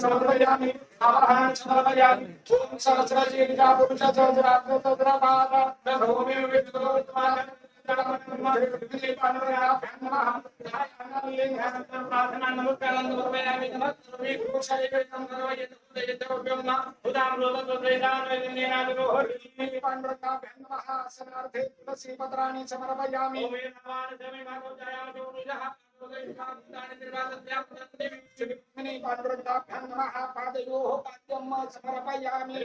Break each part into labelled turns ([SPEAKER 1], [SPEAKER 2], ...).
[SPEAKER 1] समर्पयामि आवाहनं समर्पयामि ओम सहस्रशीर्षा पुरुष सहस्राब्द सहस्रपाद भूमि विष्णुत्वाद पत्राणि समर्पयामि पांडुरंगाभ्यां नमः पादयोः पाद्यं समर्पयामि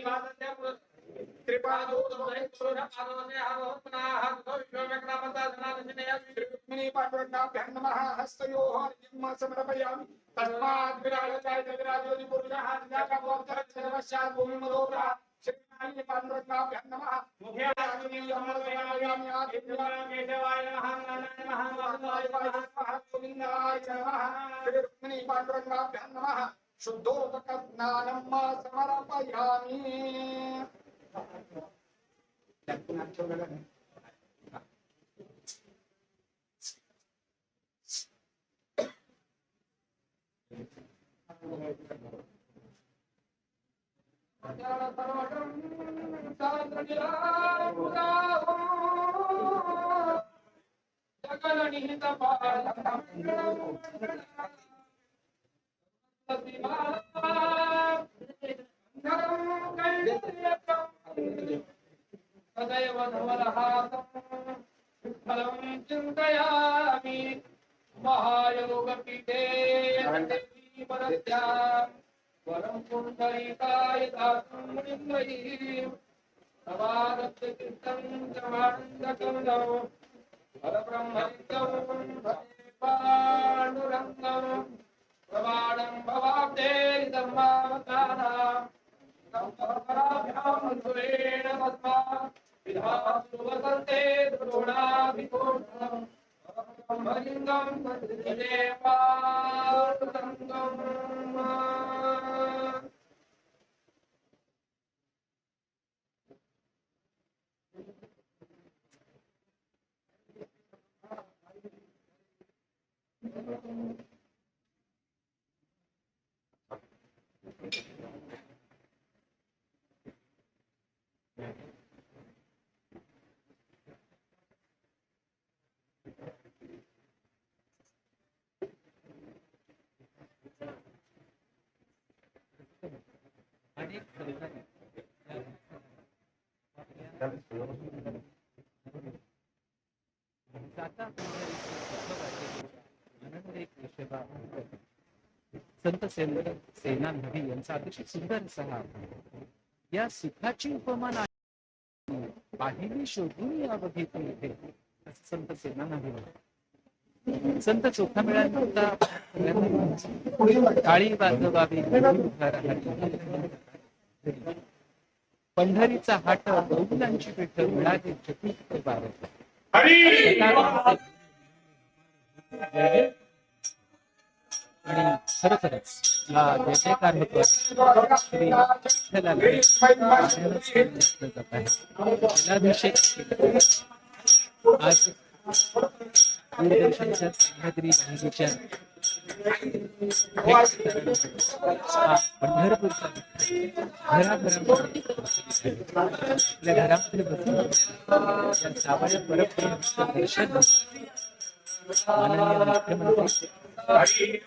[SPEAKER 1] पांडुरंगाभ्यां नमः हस्तयोः अर्घ्यं समर्पयामि तस्मात् विराजकाय विराजोति पुरुषः सर्वस्यात् भूमिमलोकः श्रीनारायण पांडुरंगाभ्यां नमः मुख्याग्नियमलयामि आदित्याय केशवाय नमः नारायणाय नमः गोविन्दाय नमः श्री पांडुरंगाभ्यां नमः शुद्धोदकस्नानं समर्पयामि सदैव धवलहासं फलं चिन्तयामि महायोगपीठे परस्यां वरं पुण्डरीकाय दातुं मुनिन्द्रैः नवारत्नकीर्तं जमानन्दकमलं परब्रह्मलिङ्गं भजे पाण्डुरङ्गं प्रमाणं भवाब्धेर्धर्मावताराम् परपराभ्यां तस्मात् विधातु वसन्ते द्रोणाभिकोणम् ब्रह्मलिङ्गं भजे पाण्डुरङ्गम्
[SPEAKER 2] संत सेना नभी यांचा अतिशय सुंदर असा या सुखाची उपमा पाहिली शोधून यावं इथे संत सेना नभी संत चोखा मिळाल्यानंतर टाळी वाजवावी पंढरीचा हाट गौलांची पेठ मिळाली चतुर्थ बारत आणि खरोखरच हा जय जयकार होतो श्री जलाभिषेक आज दूरदर्शनच्या सह्याद्री वाहिनीच्या पंढरपूरचा घराघरामध्ये आपल्या घरामध्ये बसून या सावळ्या परंपरेचं दर्शन माननीय मुख्यमंत्री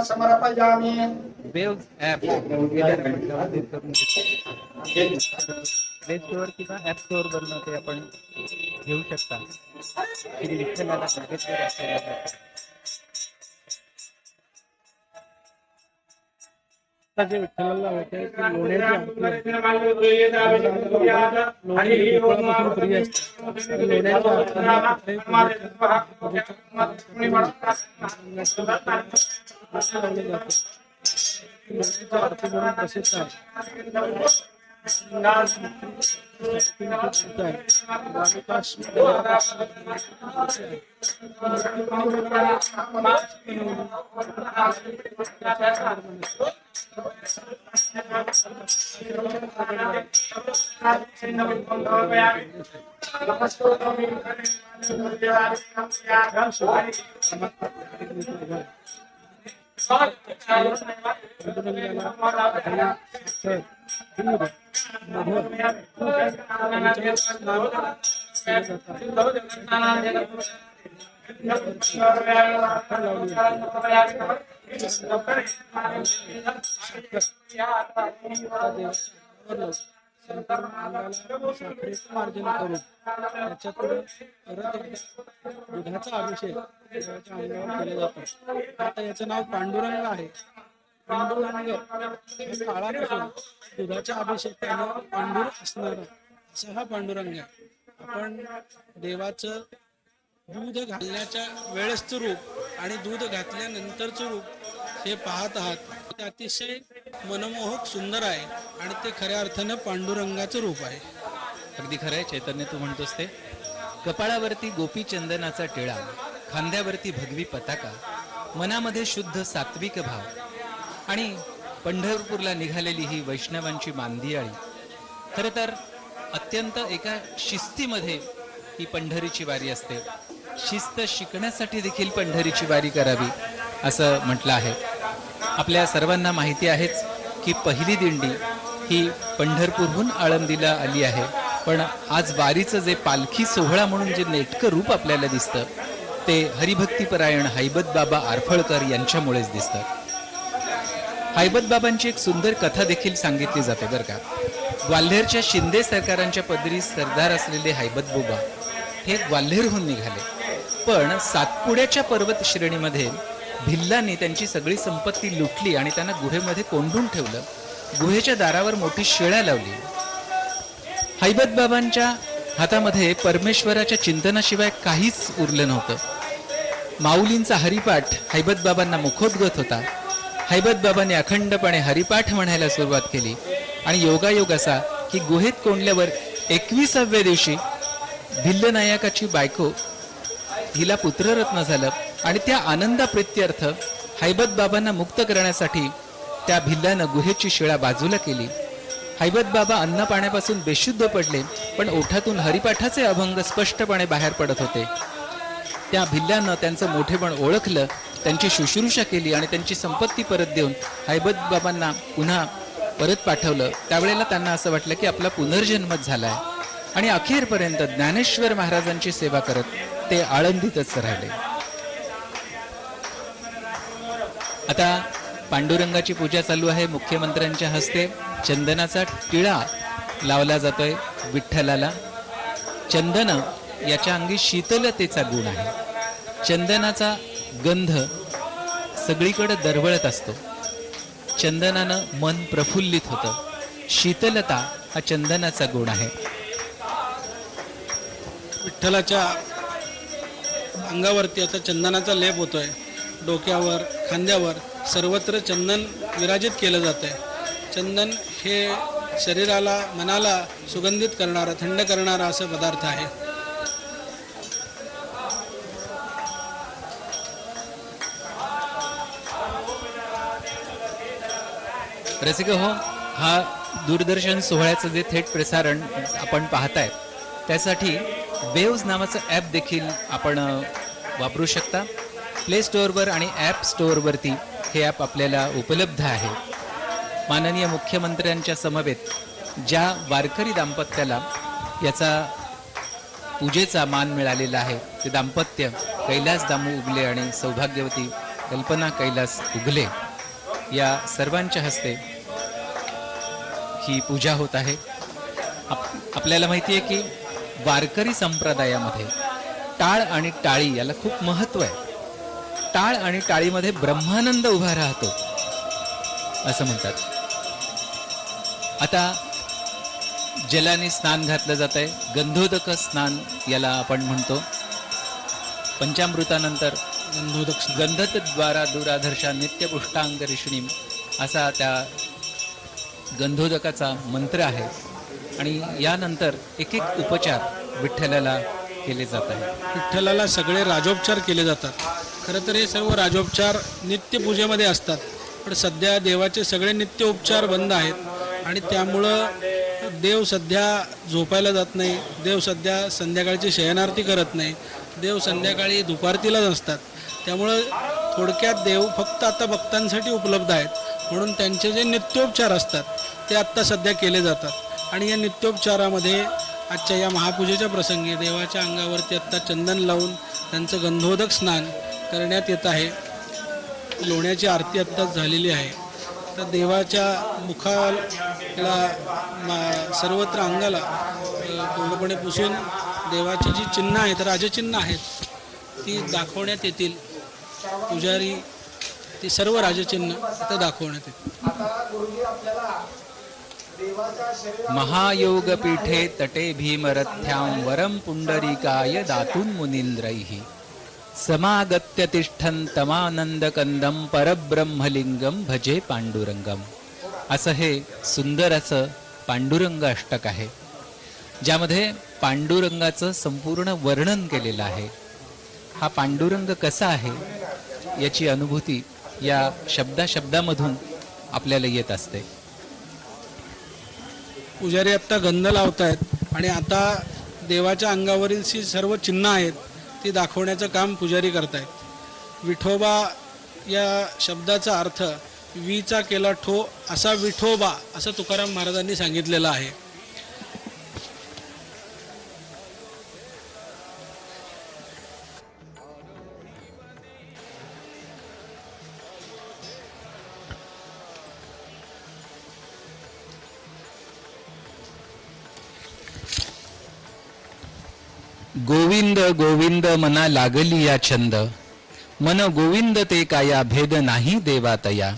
[SPEAKER 1] समर्पयामि
[SPEAKER 2] वेव्स ॲप डाउनलोड करून प्ले स्टोअर किंवा ॲप स्टोअरवरनं ते आपण घेऊ शकता. श्री विठ्ठलाला नैवेद्य दाखवला जातो. आता जे विठ्ठलाला होते ती लोण्याची आरती लोण्यापासून प्रिय असते. लोण्याची आरती लावले जाते. लोण्याची आरती म्हणून प्रसिद्ध आहे. साखरेचं मार्जन करून त्याच्याकडे परत दुधाचा अभिषेक देवाच्या अंगावर केला जातो. आता याचं नाव पांडुरंग आहे. पांडुरंग काळापासून दुधाच्या अभिषेकाने पांडुर असणारा असा हा पांडुरंग आहे. आपण देवाचं दूध घालण्याच्या वेळेसचं रूप आणि दूध घातल्यानंतरचं रूप हे पाहत आहात. ते अतिशय मनमोहक सुंदर आहे आणि ते खऱ्या अर्थानं पांडुरंगाचं रूप आहे.
[SPEAKER 3] अगदी खरं आहे चैतन्य, तू म्हणतोस ते. कपाळावरती गोपी चंदनाचा टिळा, खांद्यावरती भगवी पताका, मनामध्ये शुद्ध सात्विक भाव आणि पंढरपूरला निघालेली ही वैष्णवांची मांदियाळी. खरं तर अत्यंत एका शिस्तीमध्ये ही पंढरीची वारी असते. शिस्त शिकण्यासाठी देखील पंढरीची वारी करावी असं म्हटलं आहे. आपल्या सर्वांना माहिती आहेच की पहिली दिंडी ही पंढरपूरहून आळंदीला आली आहे. पण आज वारीचं जे पालखी सोहळा म्हणून जे नेटकं रूप आपल्याला दिसतं ते हरिभक्तीपरायण हैबत बाबा आरफळकर यांच्यामुळेच दिसतं. हैबत बाबांची एक सुंदर कथा देखील सांगितली जाते बरं का. ग्वाल्हेरच्या शिंदे सरकारांच्या पदरी सरदार असलेले हैबत बाबा हे ग्वाल्हेरहून निघाले. पण सातपुड्याच्या पर्वत श्रेणीमध्ये भिल्लांनी त्यांची सगळी संपत्ती लुटली आणि त्यांना गुहेमध्ये कोंडून ठेवलं. गुहेच्या दारावर मोठी शिळा लावली. हैबत बाबांच्या हातामध्ये परमेश्वराच्या चिंतनाशिवाय काहीच उरलं नव्हतं. माऊलींचा हरिपाठ हैबत बाबांना मुखोद्गत होता. हैबत बाबांनी अखंडपणे हरिपाठ म्हणायला सुरुवात केली आणि योगायोग असा की गुहेत कोंडल्यावर 21व्या दिवशी भिल्ल नायकाची बायको हिला पुत्ररत्न झालं आणि त्या आनंदाप्रित्यर्थ हैबत बाबांना मुक्त करण्यासाठी त्या भिल्लानं गुहेची शिळा बाजूला केली. हैबत बाबा अन्न पाण्यापासून बेशुद्ध पडले, पण ओठातून हरिपाठाचे अभंग स्पष्टपणे बाहेर पडत होते. त्या भिल्लानं त्यांचं मोठेपण ओळखलं, त्यांची शुश्रूषा केली आणि त्यांची संपत्ती परत देऊन हैबत बाबांना पुन्हा परत पाठवलं. त्यावेळेला त्यांना असं वाटलं की आपला पुनर्जन्मच झालाय आणि अखेरपर्यंत ज्ञानेश्वर महाराजांची सेवा करत ते आळंदीतच राहिले. आता पांडुरंगाची पूजा चालू आहे. मुख्यमंत्र्यांच्या हस्ते चंदनाचा टिळा लावला जातोय विठ्ठलाला. चंदन याच्या अंगी शीतलतेचा गुण आहे. चंदनाचा गंध सगळीकडे दरवळत असतो. चंदनानं मन प्रफुल्लित होतं. शीतलता हा चंदनाचा गुण आहे.
[SPEAKER 4] विठ्ठलाच्या अंगावरती आता चंदनाचा लेप होतोय. डोक्यावर, खांद्यावर सर्वत्र चंदन विराजित केलं जात आहे. चंदन हे शरीराला, मनाला सुगंधित करणारा, थंड करणारा असा पदार्थ आहे.
[SPEAKER 3] रसिक हो, हा दूरदर्शन सोहळ्याचं जे थेट प्रसारण आपण पाहताय त्यासाठी वेव्स नावाचं ॲप देखील आपण वापरू शकता. प्ले स्टोअरवर आणि ॲप स्टोअरवरती हे ॲप आपल्याला उपलब्ध आहे. माननीय मुख्यमंत्र्यांच्या समवेत ज्या वारकरी दाम्पत्याला याचा पूजेचा मान मिळालेला आहे ते दाम्पत्य कैलास दामू उगले आणि सौभाग्यवती कल्पना कैलास उगले या सर्वांच्या हस्ते ही पूजा होत आहे. आपल्याला माहिती आहे की वारकरी संप्रदायामध्ये टाळ आणि टाळी याला खूप महत्त्व आहे. टाळ आणि टाळीमध्ये ब्रह्मानंद उभा राहतो असं म्हणतात. आता जलाने स्नान घातलं जात आहे. गंधोदक स्नान याला आपण म्हणतो. पंचामृतानंतर गंधद्वारा दुराधर्षा नित्यपुष्टांग ऋषिणीम असा त्या गंधोदकाचा मंत्र आहे. आणि यानंतर एक एक उपचार विठ्ठलाला केले जात आहे.
[SPEAKER 4] विठ्ठलाला सगळे राजोपचार केले जातात. खरं तर हे सर्व राजोपचार नित्यपूजेमध्ये असतात, पण सध्या देवाचे सगळे नित्य उपचार बंद आहेत आणि त्यामुळं देव सध्या झोपायला जात नाही. देव सध्या संध्याकाळची शयनारती करत नाही. देव संध्याकाळी दुपारतीलाच असतात. त्यामुळं थोडक्यात देव फक्त आता भक्तांसाठी उपलब्ध आहेत, म्हणून त्यांचे जे नित्योपचार असतात ते आत्ता सध्या केले जातात. आणि या नित्योपचारामध्ये आजच्या या महापूजेच्या प्रसंगी देवाच्या अंगावरती आत्ता चंदन लावून त्यांचं गंधोदक स्नान करण्यात येत आहे. लोण्याची आरती आत्ताच झालेली आहे. तर देवाच्या मुखाला सर्वत्र अंगाला पूर्णपणे पुसून देवाची जी चिन्ह आहेत, राजचिन्ह आहेत, ती दाखवण्यात येतील. पुजारी ती सर्व राजचिन्ह आता दाखवण्यात येतील.
[SPEAKER 1] आता गुरुजी आपल्याला देवाच्या शरीरात
[SPEAKER 3] महायोग पीठे तटे भीमरथ्यां वरम पुंडरीकाय दातून मुनींद्रैः समागत्य तिष्ठन्तमानंद कंदम परब्रह्मलिंगम भजे पांडुरंगम. असं हे सुंदर असं पांडुरंग अष्टक आहे, ज्यामध्ये पांडुरंगाचं संपूर्ण वर्णन केलेलं आहे. हा पांडुरंग कसा आहे याची अनुभूती या शब्दामधून आपल्याला येत असते.
[SPEAKER 4] पुजारी आत्ता गंध लावत आहेत आणि आता देवाच्या अंगावरील जी सर्व चिन्ह आहेत ती दाखवण्याचं काम पुजारी करतायत. विठोबा या शब्दाचा अर्थ वीचा केला ठो असा विठोबा असं तुकाराम महाराजांनी सांगितलेलं आहे.
[SPEAKER 3] गोविंद गोविंद मना लागली या छंद मन गोविंद ते काया भेद नाही देवातया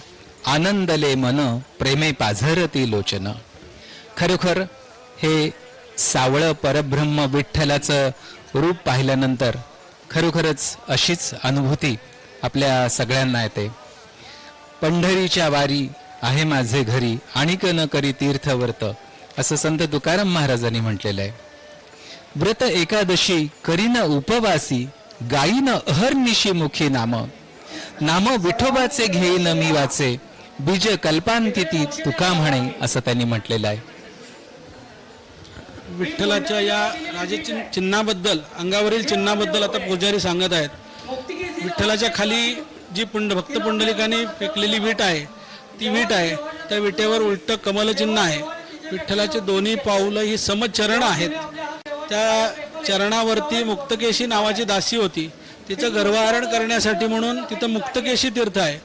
[SPEAKER 3] आनंदले मन प्रेमे पाझरती लोचन. खरोखर हे सावळ परब्रह्म विठ्ठलाचं रूप पाहिल्यानंतर खरोखरच अशीच अनुभूती आपल्या सगळ्यांना येते. पंढरीच्या वारी आहे माझे घरी आणिक न करी तीर्थवर्त असं संत तुकाराम महाराजांनी म्हटलेलं आहे. व्रत एकादशी करीन उपवासी गायीन अहर्निशी मुखी नाम नाम विठोबाचे घेईन मी वाचे बीज कल्पांतिती तुका म्हणे असं त्यांनी म्हटलेलं आहे.
[SPEAKER 4] विठ्ठलाच्या या राजचिन्हाबद्दल, अंगावरील चिन्हाबद्दल आता पुजारी सांगत आहेत. विठ्ठलाच्या खाली जी भक्त पुंडलिकाने फेकलेली वीट आहे ती वीट आहे. त्या विटेवर उलट कमलचिन्ह आहे. विठ्ठलाचे दोन्ही पाऊलं ही समचरण आहेत. त्या चरणावरती मुक्तकेशी नावाची दासी होती. तिचं गर्वहरण करण्यासाठी म्हणून तिथं मुक्तकेशी तीर्थ आहे.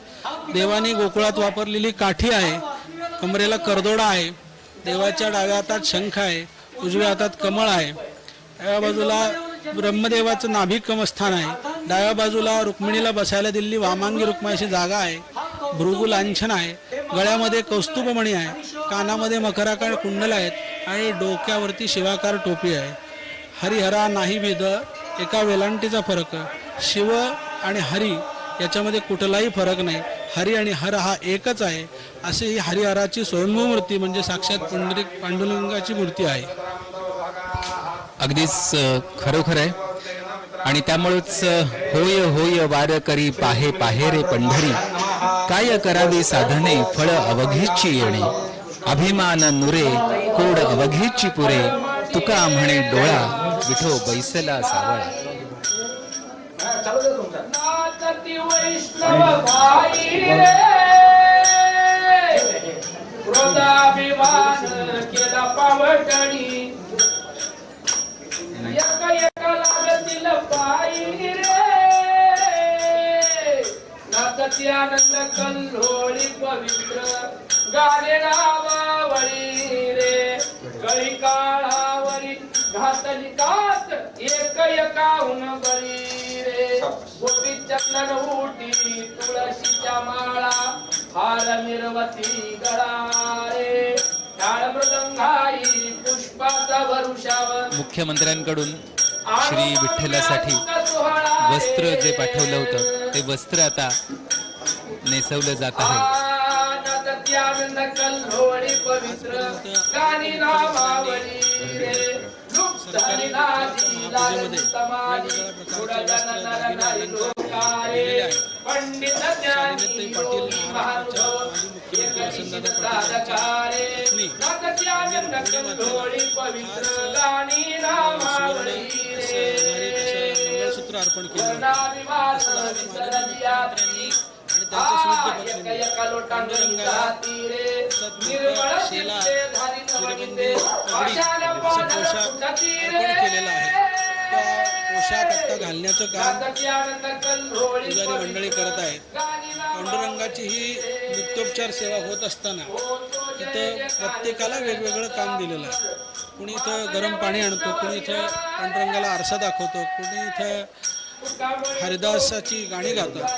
[SPEAKER 4] देवाने गोकुळात वापरलेली काठी आहे. कमरेला करदोडा आहे. देवाच्या डाव्या हातात शंख आहे. उजव्या हातात कमळ आहे. डाव्या बाजूला ब्रह्मदेवाचं नाभिकमस्थान आहे. डाव्या बाजूला रुक्मिणीला बसायला दिलेली वामांगी रुक्माईची जागा आहे. भृगु लांछन आहे. गळ्यामध्ये कौस्तुभमणी आहे. कानामध्ये मकराकार कुंडल आहेत आणि डोक्यावरती शिवाकार टोपी आहे. हरिहरा नाही भेद एका वेलांटीचा फरक. शिव आणि हरी याच्यामध्ये कुठलाही फरक नाही. हरी आणि हर हा एकच आहे. असे ही हरिहराची स्वयंभू मूर्ती म्हणजे साक्षात पांडुरंगाची मूर्ती आहे.
[SPEAKER 3] अगदीच खरोखर आहे. आणि त्यामुळेच होय होय वार करी पाहे पाहे रे पंढरी काय करावे साधने फळ अवघेची येणे अभिमान नुरे कोड अवघेची पुरे तुका म्हणे डोळा विठो बैसला सावळा.
[SPEAKER 1] चालू दे तुमचा.
[SPEAKER 5] नाचती वैष्णव भाई रे क्रोधाभिमान केला पावटणी एका एका लागतील पायी रे नाचती आनंद कल्लोळी पवित्र गाणे नावावळी रे कळी काळावरी घातली कात एक एकाहून बळी रे गोपी चंदन उटी तुळशीच्या माळा हार मिरवती गळा रे टाळ मृदंगाई पुष्पाचा वरुषावर
[SPEAKER 3] मुख्यमंत्र्यांकडून श्री विठ्ठलासाठी वस्त्र जे पाठवलं होतं ते वस्त्र आता नेसवलं जात आहे.
[SPEAKER 5] आनंद कल्लोळी पवित्र गाणी नावावळी रे लुप्तानी नादी लालची समाधी उडगणनारी लोकारे पंडित ज्ञानी योगी महानुभाव एकनिष्ठ साधकारे नाचती आनंद कल्लोळी पवित्र गाणी नावावळी रे
[SPEAKER 4] मंगळसूत्र अर्पण केलं
[SPEAKER 5] वर्णाभिवास विसरलिया
[SPEAKER 4] आणि त्यांच्या शुद्ध पत्नी पांडुरंगाला सद्गुण, शेला, जिरबंदी, पगडी असा पोशाख अर्पण केलेला आहे. त्या पोशाख आता घालण्याचं काम पुजारी मंडळी करत आहेत. पांडुरंगाची ही नित्योपचार सेवा होत असताना इथं प्रत्येकाला वेगवेगळं काम दिलेलं आहे. कुणी इथं गरम पाणी आणतो, कुणी इथं पांडुरंगाला आरसा दाखवतो, कुणी इथं हरिदासाची गाणी गातात.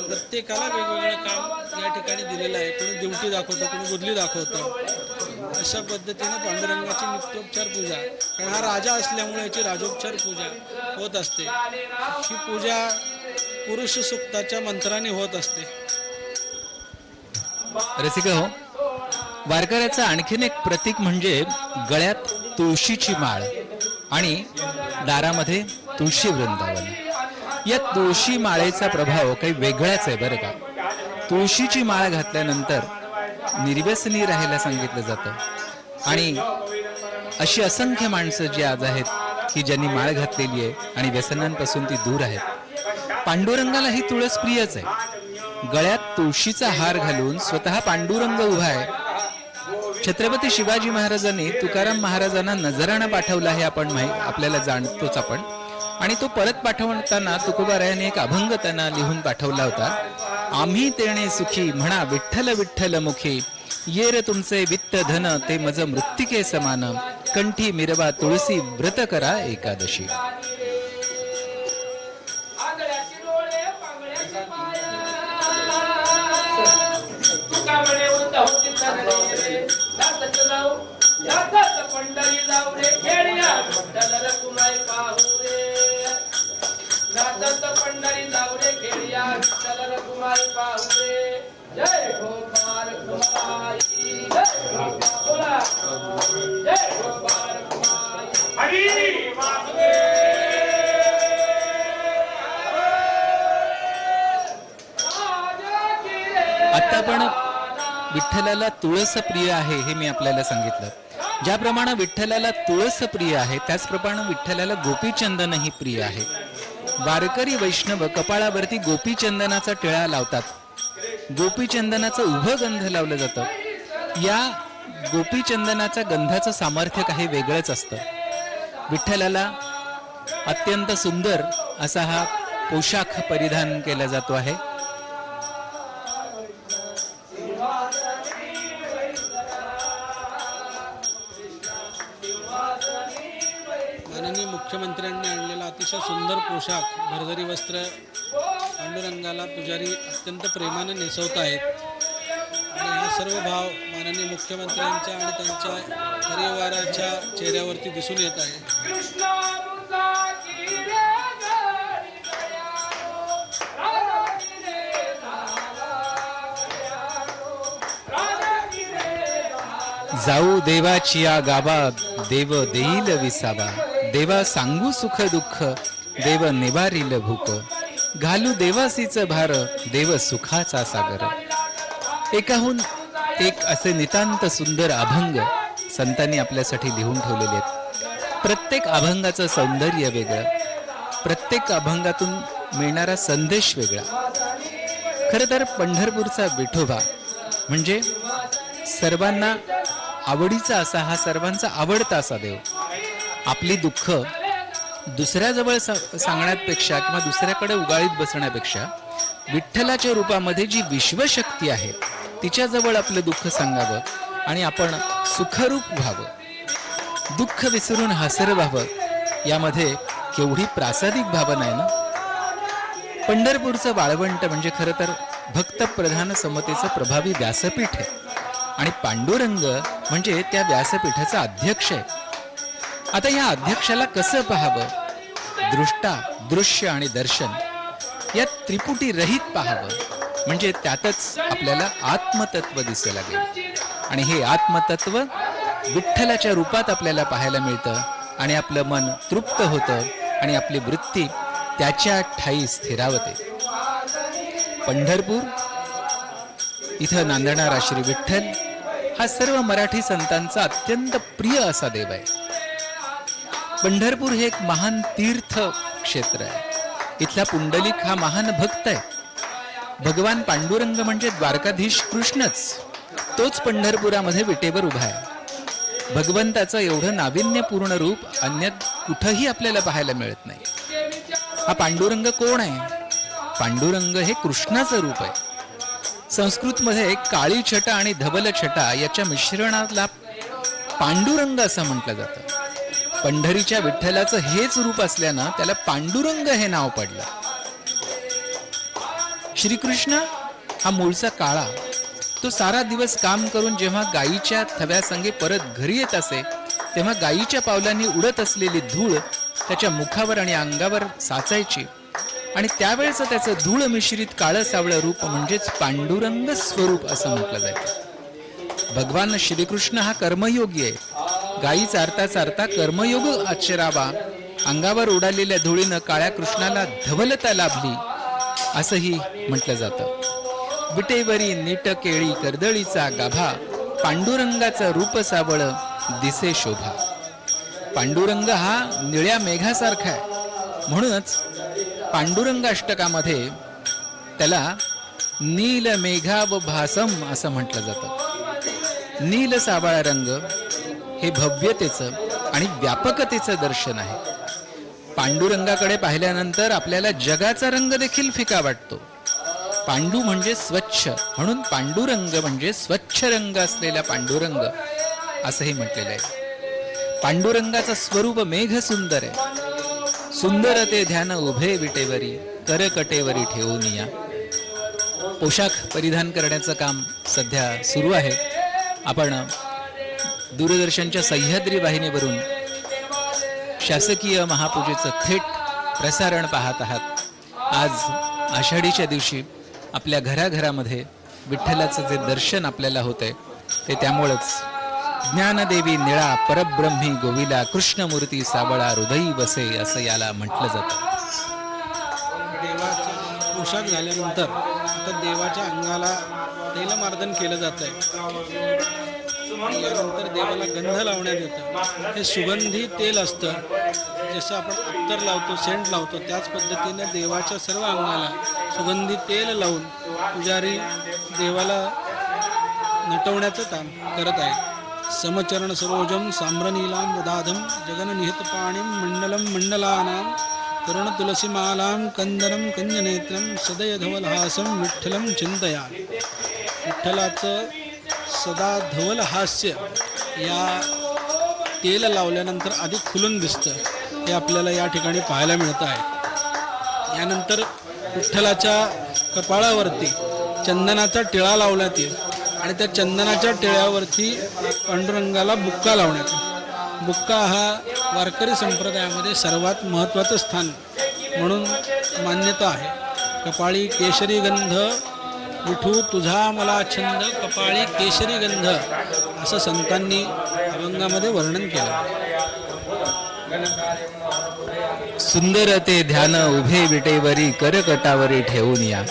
[SPEAKER 4] प्रत्येकाला वेगवेगळं काम या ठिकाणी दिलेलं आहे. कोणी दिवटी दाखवतं, कोणी गुदली दाखवतं. अशा पद्धतीने पांडुरंगाची नित्योपचार पूजा, कारण हा राजा असल्यामुळे याची राजोपचार पूजा होत असते. ही पूजा पुरुष सूक्ताच्या मंत्राने होत असते.
[SPEAKER 3] रसिक हो, वारकऱ्याचं आणखीन एक प्रतीक म्हणजे गळ्यात तुळशीची माळ आणि दारामध्ये तुळशी वृंदावन. या तुळशी माळेचा प्रभाव काही वेगळाच आहे बरं का. तुळशीची माळ घातल्यानंतर निर्व्यसनी राहायला सांगितलं जातं आणि अशी असंख्य माणसं जी आज आहेत की ज्यांनी माळ घातलेली आहे आणि व्यसनांपासून ती दूर आहेत. पांडुरंगाला ही तुळस प्रियच आहे. गळ्यात तुळशीचा हार घालून स्वतः पांडुरंग उभा आहे. छत्रपती शिवाजी महाराजांनी तुकाराम महाराजांना नजराणा पाठवला हे आपण आपल्याला जाणतोच आपण. आणि तो परत पाठवताना तुकोबारायाने एक अभंग त्यांना लिहून पाठवला होता. आम्ही तेणे सुखी म्हणा विठ्ठल विठ्ठल मुखी ये रे तुमचे वित्त धन ते मज मृत्तिके समान कंठी मिरवा तुळसी व्रत करा एकादशी.
[SPEAKER 5] पंढरी जाऊ रे खेड्या विठ्ठल रखुमाई पाहू रे नाचत पंढरी जाऊ रे खेड्या विठ्ठल रखुमाई पाहू रे. जय गोपाल रखुमाई जय बोला जय गोपाल रखुमाई हरी माधवे.
[SPEAKER 3] आता पण विठ्ठलाला तुळस प्रिय आहे हे मी आपल्याला सांगितलं. ज्याप्रमाणे विठ्ठलाला तुळस प्रिय आहे त्याचप्रमाणे विठ्ठलाला गोपीचंदनही प्रिय आहे. वारकरी वैष्णव कपाळावरती गोपीचंदनाचा टिळा लावतात. गोपीचंदनाचं उभं गंध लावलं जातं. या गोपीचंदनाच्या गंधाचं सामर्थ्य काही वेगळंच असतं. विठ्ठलाला अत्यंत सुंदर असा हा पोशाख परिधान केला जातो आहे.
[SPEAKER 4] माननीय मुख्यमंत्र्यांनी आणलेला अतिशय सुंदर पोशाख भरजरी वस्त्र पांडुरंगाला पुजारी अत्यंत प्रेमाने नेसवत आहेत. आणि हा सर्व भाव माननीय मुख्यमंत्र्यांच्या आणि त्यांच्या परिवाराच्या चेहऱ्यावरती दिसून येत आहे.
[SPEAKER 3] जाऊ देवाची या गावा देव देईल विसावा. देवा सांगू सुख दुःख देव निवारील भूक. घालू देवासीच भार देव सुखाचा सागर. एकाहून एक असे नितांत सुंदर अभंग संतांनी आपल्यासाठी लिहून ठेवलेले आहेत. प्रत्येक अभंगाचं सौंदर्य वेगळं. प्रत्येक अभंगातून मिळणारा संदेश वेगळा. खरं तर पंढरपूरचा विठोबा म्हणजे सर्वांना आवडीचा असा, हा सर्वांचा आवडता असा देव. आपली दुःख दुसऱ्याजवळ सांगण्यापेक्षा किंवा दुसऱ्याकडे उगाळीत बसण्यापेक्षा विठ्ठलाच्या रूपामध्ये जी विश्वशक्ती आहे तिच्याजवळ आपलं दुःख सांगावं आणि आपण सुखरूप व्हावं, दुःख विसरून हसर व्हावं. यामध्ये केवढी प्रासादिक भावना आहे ना. पंढरपूरचं वाळवंट म्हणजे खरं तर भक्तप्रधान समतेचं प्रभावी व्यासपीठ आहे आणि पांडुरंग म्हणजे त्या व्यासपीठाचा अध्यक्ष आहे. आता या अध्यक्षाला कसं पाहावं? दृष्टा, दृश्य आणि दर्शन या त्रिपुटी रहित पाहावं, म्हणजे त्यातच आपल्याला आत्मतत्व दिसू लागेल. आणि हे आत्मतत्व विठ्ठलाच्या रूपात आपल्याला पाहायला मिळतं आणि आपलं मन तृप्त होतं आणि आपली वृत्ती त्याच्या ठाई स्थिरावते. पंढरपूर इथं नांदणारा श्री विठ्ठल हा सर्व मराठी संतांचा अत्यंत प्रिय असा देव आहे. पंढरपूर हे एक महान तीर्थ क्षेत्र आहे. इथला पुंडलिक हा महान भक्त आहे. भगवान पांडुरंग म्हणजे द्वारकाधीश कृष्णच, तोच पंढरपुरामध्ये विटेवर उभा आहे. भगवंताचं एवढं नाविन्यपूर्ण रूप अन्य कुठंही आपल्याला पाहायला मिळत नाही. हा पांडुरंग कोण आहे? पांडुरंग हे कृष्णाचं रूप आहे. संस्कृतमध्ये काळी छटा आणि धवल छटा याच्या मिश्रणाला पांडुरंग असं म्हटलं जातं. पंढरीच्या विठ्ठलाचं हेच रूप असल्यानं त्याला पांडुरंग हे नाव पडलं. श्रीकृष्ण हा मूळचा काळा, तो सारा दिवस काम करून जेव्हा गायीच्या थव्यासंगे परत घरी येत असे तेव्हा गायीच्या पावलांनी उडत असलेली धूळ त्याच्या मुखावर आणि अंगावर साचायची आणि त्यावेळेचं त्याचं धूळ मिश्रित काळं सावळं रूप म्हणजेच पांडुरंग स्वरूप असं म्हटलं जातं. भगवान श्रीकृष्ण हा कर्मयोगी आहे. गायी चारता चारता कर्मयोग आचरावा, अंगावर उडालेल्या धुळीनं काळ्या कृष्णाला धवलता लाभली असंही म्हटलं जातं. विटेवरी नीट केळी कर्दळीचा गाभा, पांडुरंगाचं रूप सावळ दिसे शोभा. पांडुरंग हा निळ्या मेघासारखा आहे, म्हणूनच पांडुरंग अष्टकामध्ये त्याला नील मेघाव भासम असं म्हटलं जातं. नील सावळा रंग हे भव्यतेचं आणि व्यापकतेचं दर्शन आहे. पांडुरंगाकडे पाहिल्यानंतर आपल्याला जगाचा रंग देखील फिका वाटतो. पांडू म्हणजे स्वच्छ, म्हणून पांडुरंग म्हणजे स्वच्छ रंग असलेला पांडुरंग असंही म्हटलेलं आहे. पांडुरंगाचं स्वरूप मेघ सुंदर आहे. सुंदर ते ध्यान उभे विटेवरी, करकटेवरी ठेवून या. पोशाख परिधान करण्याचं काम सध्या सुरू आहे. आपण दूरदर्शनच्या सह्याद्री वाहिनीवरून शासकीय महापूजेचं थेट प्रसारण पाहत आहात. आज आषाढीच्या दिवशी आपल्या घराघरामध्ये विठ्ठलाचं जे दर्शन आपल्याला होतंय ते त्यामुळंच. ज्ञानदेवी निळा परब्रह्मी गोविला, कृष्णमूर्ती सावळा हृदयी बसे असं याला म्हटलं जातं.
[SPEAKER 4] देवाचा पोशाख झाल्यानंतर आता देवाच्या अंगाला तैलमार्दन केलं जात आहे. यानंतर देवाला गंध लावण्यात येतं. हे सुगंधी तेल असतं. जसं आपण अत्तर लावतो, सेंट लावतो, त्याच पद्धतीने देवाच्या सर्व अंगाला सुगंधी तेल लावून पुजारी देवाला नटवण्याचं काम करत आहे. समचरण सरोजम साम्रनीलां ददाधम जगननिहित पाणिं मंडलम मंडलानां तरुण तुलसीमालां कंदरम कंजनेत्रम सदय धवलहासं विठ्ठलं चिंतयामि. विठ्ठलाचं सदा धवल हास्य या तेल लावल्यानंतर अधिक खुलून दिसतं, हे आपल्याला या ठिकाणी पाहायला मिळतं आहे. यानंतर विठ्ठलाच्या कपाळावरती चंदनाचा टिळा लावण्यात येईल आणि त्या चंदनाच्या टिळ्यावरती पांडुरंगाला बुक्का लावण्यात येईल. बुक्का हा वारकरी संप्रदायामध्ये सर्वात महत्त्वाचं स्थान म्हणून मान्यता आहे. कपाळी केशरी गंध विठू तुझा मला छंद, कपाळी केशरी गंध असं संतांनी अभंगामध्ये वर्णन केलं.
[SPEAKER 3] सुंदर ते ध्यान उभे विटेवरी, करकटावरी ठेवून या.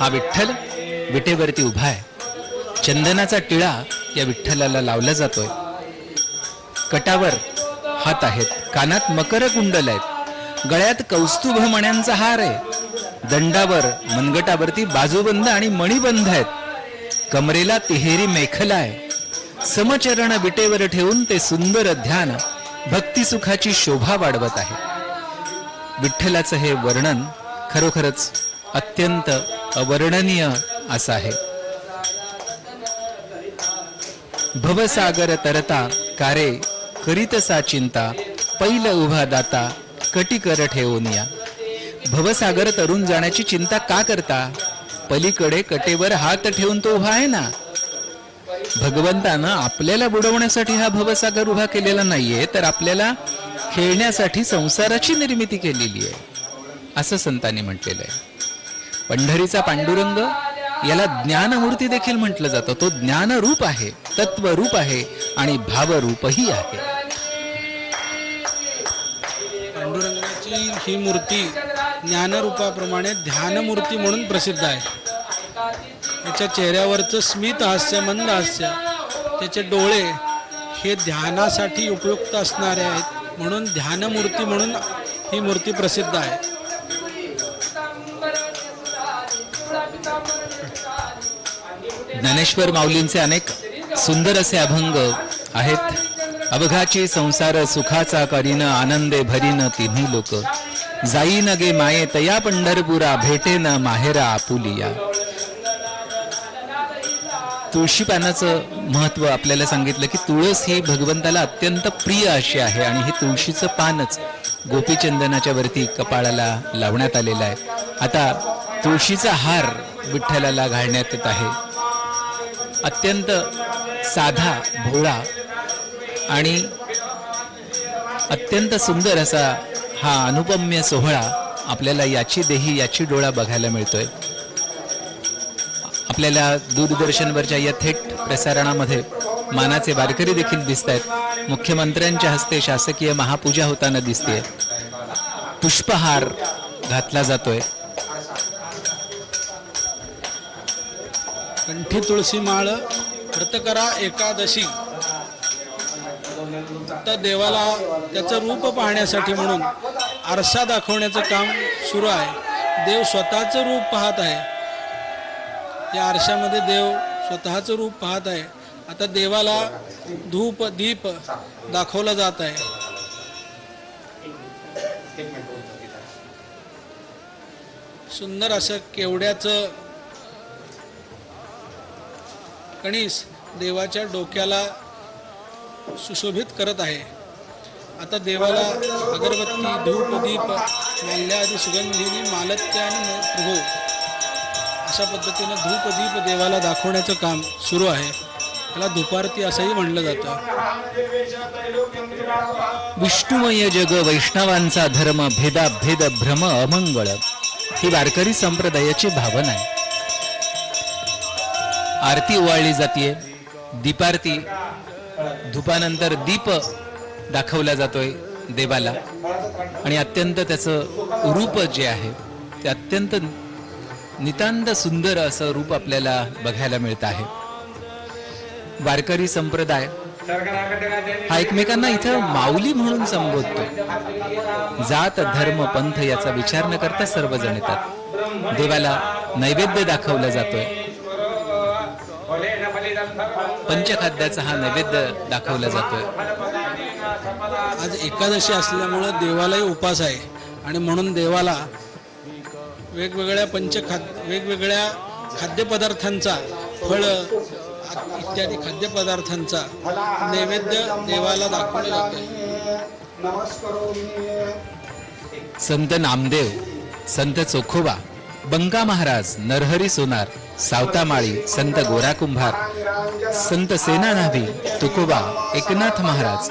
[SPEAKER 3] हा विठ्ठल विटेवरती उभा आहे. चंदनाचा टिळा या विठ्ठलाला लावला जातोय. कटावर हात आहेत, कानात मकर कुंडल आहेत गळ्यात कौस्तुभ मण्यांचा हार आहे, दंडावर मनगटावरती बाजूबंद आणि मणिबंध आहेत, कमरेला तिहेरी मेखला आहे. समचरण विटेवर ठेवून ते सुंदर ध्यान भक्ती सुखाची शोभा वाढवत आहे. विठ्ठलाचं हे वर्णन खरोखरच अत्यंत अवर्णनीय असं आहे. भवसागर तरता कारे करीतसा चिंता, पैल उभा दाता कटीकर ठेवून या. भवसागर तरुण जाण्याची चिंता का करता? पलीकडे कटेवर हात ठेवून तो उभा आहे ना. भगवंतानं आपल्याला बुडवण्यासाठी हा भवसागर उभा केलेला नाहीये, तर आपल्याला खेळण्यासाठी संसाराची निर्मिती केलेली आहे असं संतांनी म्हटलेलं आहे. पंढरीचा पांडुरंग याला ज्ञानमूर्ती देखील म्हटलं जातं. तो ज्ञानरूप आहे, तत्वरूप आहे आणि भावरूपही आहे.
[SPEAKER 4] पांडुरंगाची ही मूर्ती ज्ञानरूपाप्रमाणे ध्यानमूर्ती म्हणून प्रसिद्ध आहे. त्याच्या चेहऱ्यावरचं स्मित हास्य, मंद हास्य, त्याचे डोळे हे ध्यानासाठी उपयुक्त असणारे आहेत, म्हणून ध्यानमूर्ती म्हणून ही मूर्ती प्रसिद्ध आहे.
[SPEAKER 3] ज्ञानेश्वर माऊलींचे अनेक सुंदर असे अभंग आहेत. अवघाची संसार सुखाचा करीन, आनंदे भरीन तिन्ही लोक, जाईन गे माये तया पंढरपुरा, भेटेन माहेरा आपुलिया. तुळशी पानाचं महत्व आपल्याला सांगितलं की तुळस ही भगवंताला अत्यंत प्रिय अशी आहे आणि हे तुळशीचं पानच गोपीचंदनाच्या वरती कपाळाला लावण्यात आलेलं आहे. आता तुळशीचा हार विठ्ठलाला घालण्यात येत आहे. अत्यंत साधा, भोळा आणि अत्यंत सुंदर असा हा अनुपम्य सोहळा आपल्याला याची देही याची डोळा बघायला मिळतोय. आपल्याला दूरदर्शनवरच्या या थेट प्रसारणामध्ये मानाचे वारकरी देखील दिसत आहेत. मुख्यमंत्र्यांच्या हस्ते शासकीय महापूजा होताना दिसते. पुष्पहार घातला जातोय.
[SPEAKER 4] कंठी तुळशी माळ व्रतकरा एकादशी. आता देवाला त्याचं रूप पाहण्यासाठी म्हणून आरसा दाखवण्याचं काम सुरू आहे. देव स्वतःचं रूप पाहत आहे. या आरशामध्ये देव स्वतःचं रूप पाहत आहे. आता देवाला धूप दीप दाखवला जात आहे. सुंदर असं केवड्याचं कणीस देवाच्या डोक्याला सुशोभित करत आहे. आता देवाला अगरबत्ती, धूप दीप, माल्यादी सुगंधीनी मालत्य आणि प्रभू अशा पद्धतीने धूप दीप देवाला दाखवण्याचं काम सुरू आहे. त्याला धूपारती असंही म्हणलं जातं.
[SPEAKER 3] विष्णुमय जग वैष्णवांचा धर्म, भेदाभेद भ्रम अमंगळ ही वारकरी संप्रदायाची भावना आहे. आरती ओवाळली जातीये, दीपारती, धुपानंतर दीप दाखवला जातोय देवाला आणि अत्यंत त्याचं रूप जे आहे ते अत्यंत नितांत सुंदर असं रूप आपल्याला बघायला मिळत आहे. वारकरी संप्रदाय हा एकमेकांना इथं माऊली म्हणून संबोधतो. जात धर्म पंथ याचा विचार न करता सर्वजण येतात. देवाला नैवेद्य दाखवला जातोय. पंचखाद्याचा हा नैवेद्य दाखवला जातोय.
[SPEAKER 4] आज एकादशी असल्यामुळं देवालाही उपास आहे आणि म्हणून देवाला वेगवेगळ्या वेगवेगळ्या खाद्यपदार्थांचा, फळ इत्यादी खाद्यपदार्थांचा नैवेद्य देवाला दाखवला जातो.
[SPEAKER 3] संत नामदेव, संत चोखोबा, बंका महाराज, नरहरी सोनार, सावतामाळी, संत गोरा कुंभार, संत सेनानाभी, तुकोबा, एकनाथ महाराज,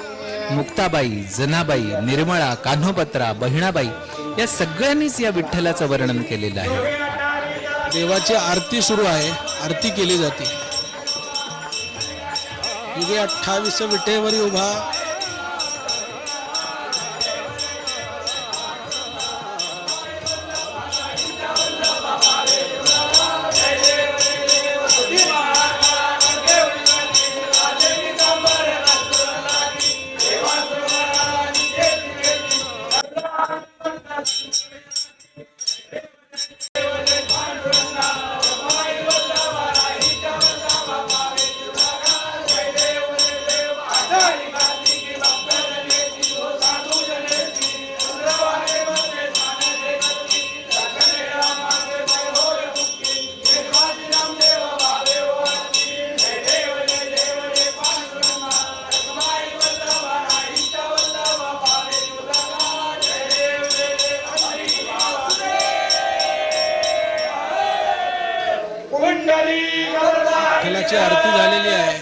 [SPEAKER 3] मुक्ताबाई, जनाबाई, निर्मळा, कान्होपत्रा, बहिणाबाई या सगळ्यांनीच या विठ्ठलाचं वर्णन केलेलं आहे.
[SPEAKER 4] देवाची आरती सुरू आहे. आरती केली जाते. युगे 28 विटेवरी उभा विठ्ठलाची आरती झालेली आहे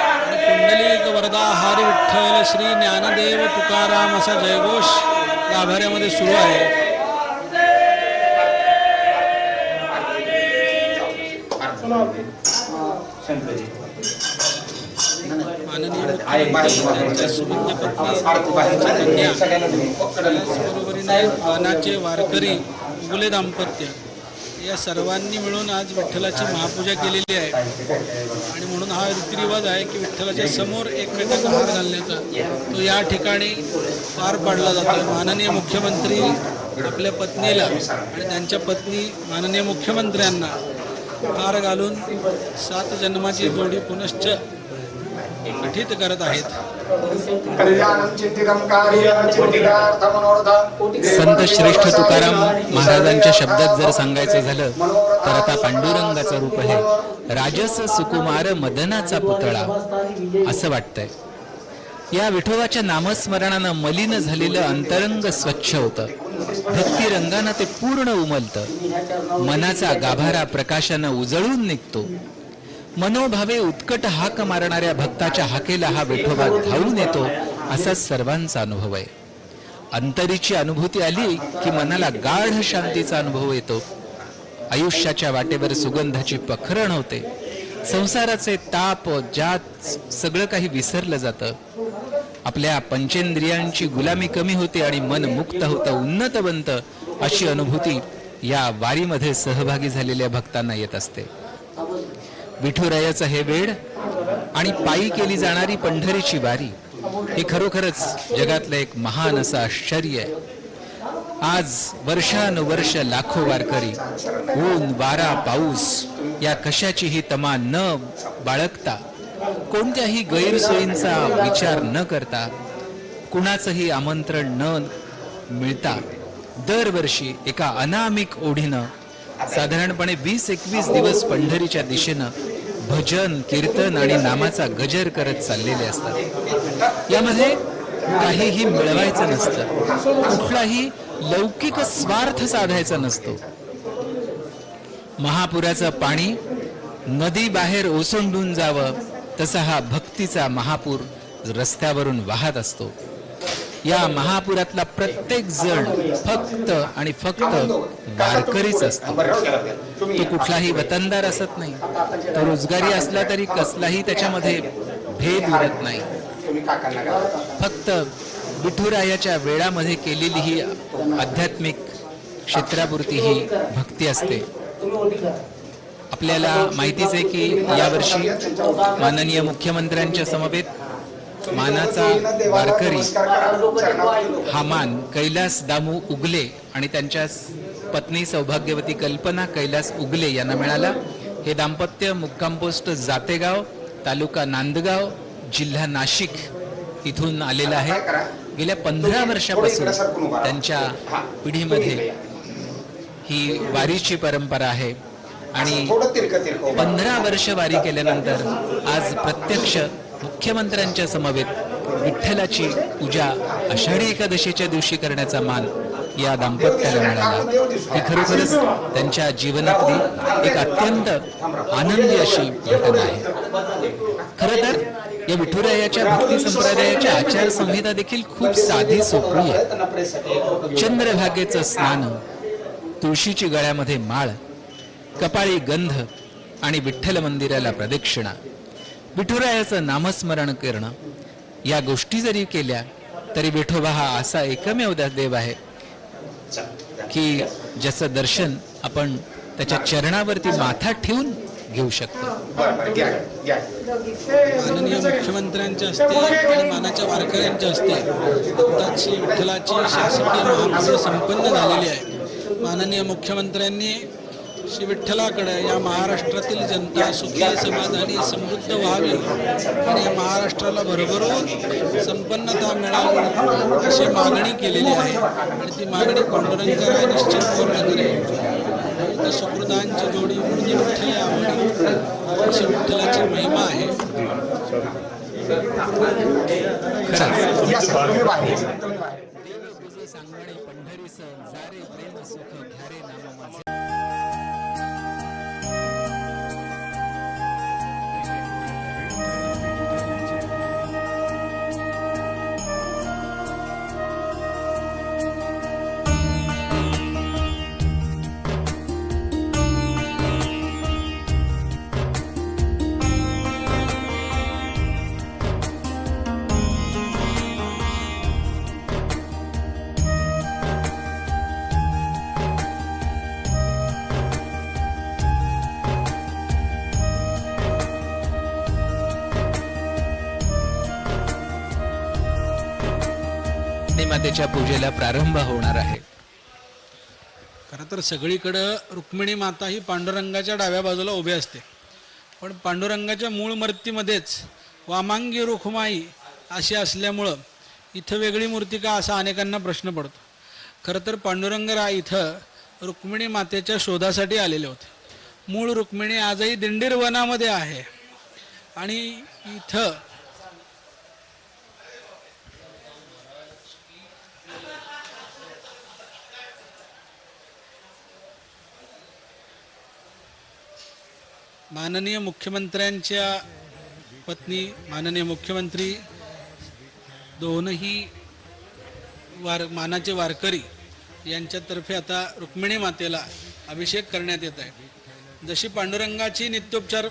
[SPEAKER 4] आणि पुंडलिक वरदा हरी विठ्ठल श्री ज्ञानदेव तुकाराम असा जयघोष गाभाऱ्यामध्ये सुरू आहे. माननीय मुख्यमंत्री त्यांच्या सुविद्य पत्नी त्याचबरोबरीने मानाचे वारकरी उगले दाम्पत्य या सर्वांनी मिळून आज विठ्ठलाची महापूजा केलेली आहे. आणि म्हणून हा रीतिरिवाज आहे की विठ्ठलाच्या समोर एकमेकांना हार घालण्याचा तो या ठिकाणी पार पाडला जातो. माननीय मुख्यमंत्री आपल्या पत्नीला आणि त्यांच्या पत्नी माननीय मुख्यमंत्र्यांना हार घालून 7 जन्माची जोडी पुनश्च गठीत करत आहेत.
[SPEAKER 3] संत श्रेष्ठ तुकाराम महाराजांच्या शब्दात जर सांगायचं झालं तर आता पांडुरंगाचं रूप आहे राजस सुकुमार मदनाचा पुतळा असं वाटतंय. या विठोबाच्या नामस्मरणानं मलिन झालेलं अंतरंग स्वच्छ होतं. भक्ती रंगानं ते पूर्ण उमलतं. मनाचा गाभारा प्रकाशानं उजळून निघतो. मनोभावे उत्कट हाक मारणाऱ्या भक्ताच्या हाकेला हा विठोबा धावून येतो असा सर्वांचा अनुभव आहे. अंतरीची अनुभूती आली की मनाला गाढ शांतीचा अनुभव येतो. आयुष्याच्या वाटेवर सुगंधाची पखरण होते. संसाराचे ताप जात सगळं काही विसरलं जातं. आपल्या पंचेंद्रियांची गुलामी कमी होते आणि मन मुक्त होतं, उन्नत बनतं. अशी अनुभूती या वारीमध्ये सहभागी झालेल्या भक्तांना येत असते. विठुरायाचं हे वेड आणि पायी केली जाणारी पंढरीची वारी हे खरोखरच जगातलं एक महान असं आश्चर्य आहे. आज वर्षानुवर्ष लाखो वारकरी ऊन वारा पाऊस या कशाचीही तमा न बाळगता, कोणत्याही गैरसोयींचा विचार न करता, कुणाचंही आमंत्रण न मिळता दरवर्षी एका अनामिक ओढीनं साधारणपणे 20-21 दिवस पंढरीच्या दिशेनं भजन कीर्तन आणि नामाचा गजर करत चाललेले असतात. यामध्ये काहीही मिळवायचं नसतं. कुठलाही लौकिक स्वार्थ साधायचा नसतो. महापुराचं पाणी नदी बाहेर ओसंडून जावं तसा हा भक्तीचा महापूर रस्त्यावरून वाहत असतो. या महापुरातला प्रत्येक जण फक्त आणि फक्त वारकरीच असतो. तो कुठलाही वतनदार असत नाही. तो रोजगारी असला तरी कसलाही त्याच्यामध्ये भेद उरत नाही. फक्त विठुरायाच्या वेळामध्ये केलेली ही आध्यात्मिक क्षेत्रापुरती ही भक्ती असते. आपल्याला माहितीच आहे की यावर्षी माननीय मुख्यमंत्र्यांच्या समवेत मानाचा वारकरी हा मान कैलास दामू उगले आणि त्यांच्या पत्नी सौभाग्यवती कल्पना कैलास उगले यांना मिळाला. हे दाम्पत्य मुक्काम पोस्ट जातेगाव, तालुका नांदगाव, जिल्हा नाशिक इथून आलेलं आहे. गेल्या 15 वर्षापासून त्यांच्या पिढीमध्ये ही वारीची परंपरा आहे आणि 15 वर्ष वारी केल्यानंतर आज प्रत्यक्ष मुख्यमंत्र्यांच्या समवेत विठ्ठलाची पूजा आषाढी एकादशीच्या दिवशी करण्याचा मान या दाम्पत्याला मिळाला. ही खरोखरच त्यांच्या जीवनातली एक अत्यंत आनंदी अशी घटना आहे. खरं तर या विठुरायाच्या भक्ती संप्रदायाच्या आचारसंहिता देखील खूप साधी सोपी आहे. चंद्रभागेचं स्नान, तुळशीची गळ्यामध्ये माळ, कपाळी गंध आणि विठ्ठल मंदिराला प्रदक्षिणा, विठुरायाचं नामस्मरण करणं या गोष्टी जरी केल्या तरी विठोबा हा असा एकमेव देव आहे की ज्याचं दर्शन आपण त्याच्या चरणावरती माथा ठेवून घेऊ शकतो.
[SPEAKER 4] माननीय मुख्यमंत्र्यांच्या हस्ते आणि मानाच्या वारकऱ्यांच्या हस्ते आताची विठ्ठलाची शासकीय महापूजा संपन्न झालेली आहे. माननीय मुख्यमंत्र्यांनी श्री विठ्ठलाकडे या महाराष्ट्रातील जनता सुखी समाधानी समृद्ध व्हावी आणि या महाराष्ट्राला भरभरून संपन्नता मिळावी अशी मागणी केलेली आहे आणि ती मागणी पांडुरंगराय निश्चित पूर्ण करेल. सुकृतांची जोडी म्हणजे विठ्ठल आवडी अशी विठ्ठलाची महिमा आहे.
[SPEAKER 3] मातेच्या पूजेला प्रारंभ होणार आहे.
[SPEAKER 4] खरं तर सगळीकडं रुक्मिणी माता ही पांडुरंगाच्या डाव्या बाजूला उभी असते, पण पांडुरंगाच्या मूळ मूर्तीमध्येच वामांगी रुखमाई अशी असल्यामुळं इथं वेगळी मूर्ती का असा अनेकांना प्रश्न पडतो. खरं तर पांडुरंगराय इथं रुक्मिणी मातेच्या शोधासाठी आलेले होते. मूळ रुक्मिणी आजही दिंडीर वनामध्ये आहे आणि इथं माननीय मुख्यमंत्र्यांच्या पत्नी माननीय मुख्यमंत्री दोनही मानाचे वारकरी यांच्यातर्फे आता रुक्मिणी मातेला अभिषेक करण्यात येत आहे. जशी पांडुरंगाची नित्योपचार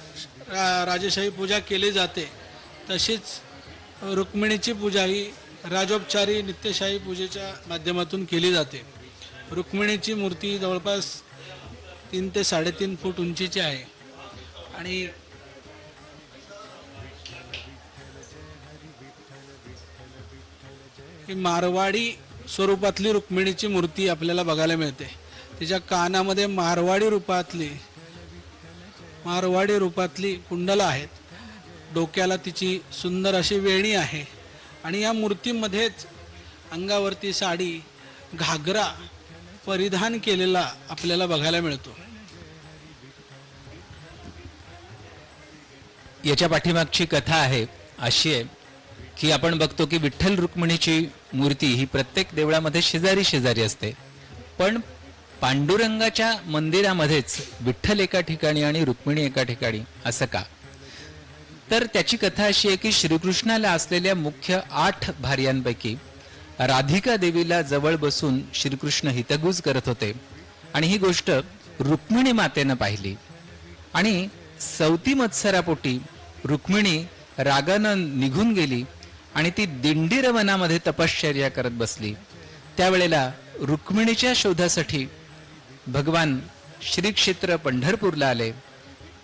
[SPEAKER 4] राजेशाही पूजा केली जाते, तशीच रुक्मिणीची पूजा ही राजोपचारी नित्यशाही पूजेच्या माध्यमातून केली जाते. रुक्मिणीची मूर्ती जवळपास 3 ते 3.5 फूट उंचीची आहे आणि ही मारवाडी स्वरूपातली रुक्मिणीची मूर्ती आपल्याला बघायला मिळते. तिच्या कानामध्ये मारवाडी रूपातली कुंडलं आहेत. डोक्याला तिची सुंदर अशी वेणी आहे आणि या मूर्तीमध्येच अंगावरती साडी घागरा परिधान केलेला आपल्याला बघायला मिळतो.
[SPEAKER 3] याच्या पाठीमागची कथा आहे अशी आहे की आपण बघतो की विठ्ठल रुक्मिणीची मूर्ती ही प्रत्येक देवळामध्ये शेजारी शेजारी असते, पण पांडुरंगाच्या मंदिरामध्येच विठ्ठल एका ठिकाणी आणि रुक्मिणी एका ठिकाणी, असं का? तर त्याची कथा अशी आहे की श्रीकृष्णाला असलेल्या मुख्य 8 भार्यांपैकी राधिका देवीला जवळ बसून श्रीकृष्ण हितगुज करत होते आणि ही गोष्ट रुक्मिणी मातेनं पाहिली आणि 34 मत्सरापोटी रुक्मिणी रागानं निघून गेली आणि ती दिंडीर वनामध्ये तपश्चर्या करत बसली. त्यावेळेला रुक्मिणीच्या शोधासाठी भगवान श्री क्षेत्र पंढरपूरला आले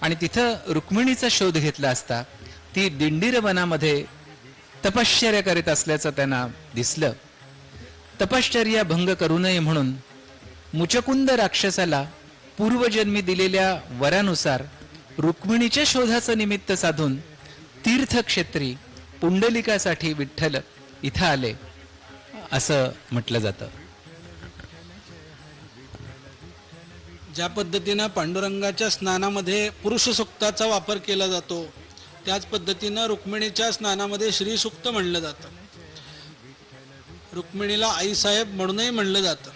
[SPEAKER 3] आणि तिथं रुक्मिणीचा शोध घेतला असता ती दिंडीर वनामध्ये तपश्चर्या करीत असल्याचं त्यांना दिसलं. तपश्चर्या भंग करू नये म्हणून मुचकुंद राक्षसाला पूर्वजन्मी दिलेल्या वरानुसार रुक्मिणीच्या शोधाचं निमित्त साधून तीर्थक्षेत्री पुंडलिकासाठी विठ्ठल इथं आले असं म्हटलं जातं.
[SPEAKER 4] ज्या पद्धतीनं पांडुरंगाच्या स्नानामध्ये पुरुष सूक्ताचा वापर केला जातो, त्याच पद्धतीनं रुक्मिणीच्या स्नानामध्ये श्री सूक्त म्हणलं जातं. रुक्मिणीला आईसाहेब म्हणूनही म्हणलं जातं.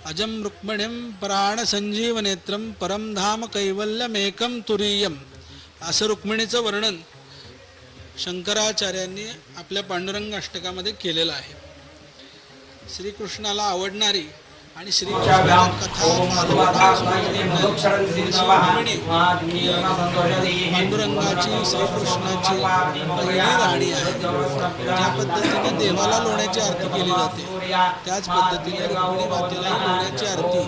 [SPEAKER 4] अजम रुक्मिणीम प्राण संजीव नेत्रम परम धाम कैवल्यमेकम तुरीयम, असं रुक्मिणीचं वर्णन शंकराचार्यांनी आपल्या पांडुरंग अष्टकामध्ये केलेलं आहे. श्रीकृष्णाला आवडणारी आणि श्रीकृष्णाला कथा पांडुरंगाची श्रीकृष्णाची पहिली राणी आहे. ज्या पद्धतीने देवाला लोण्याची आरती केली जाते, त्याच पद्धतीने रुक्मिणी मातेलाही लोण्याची आरती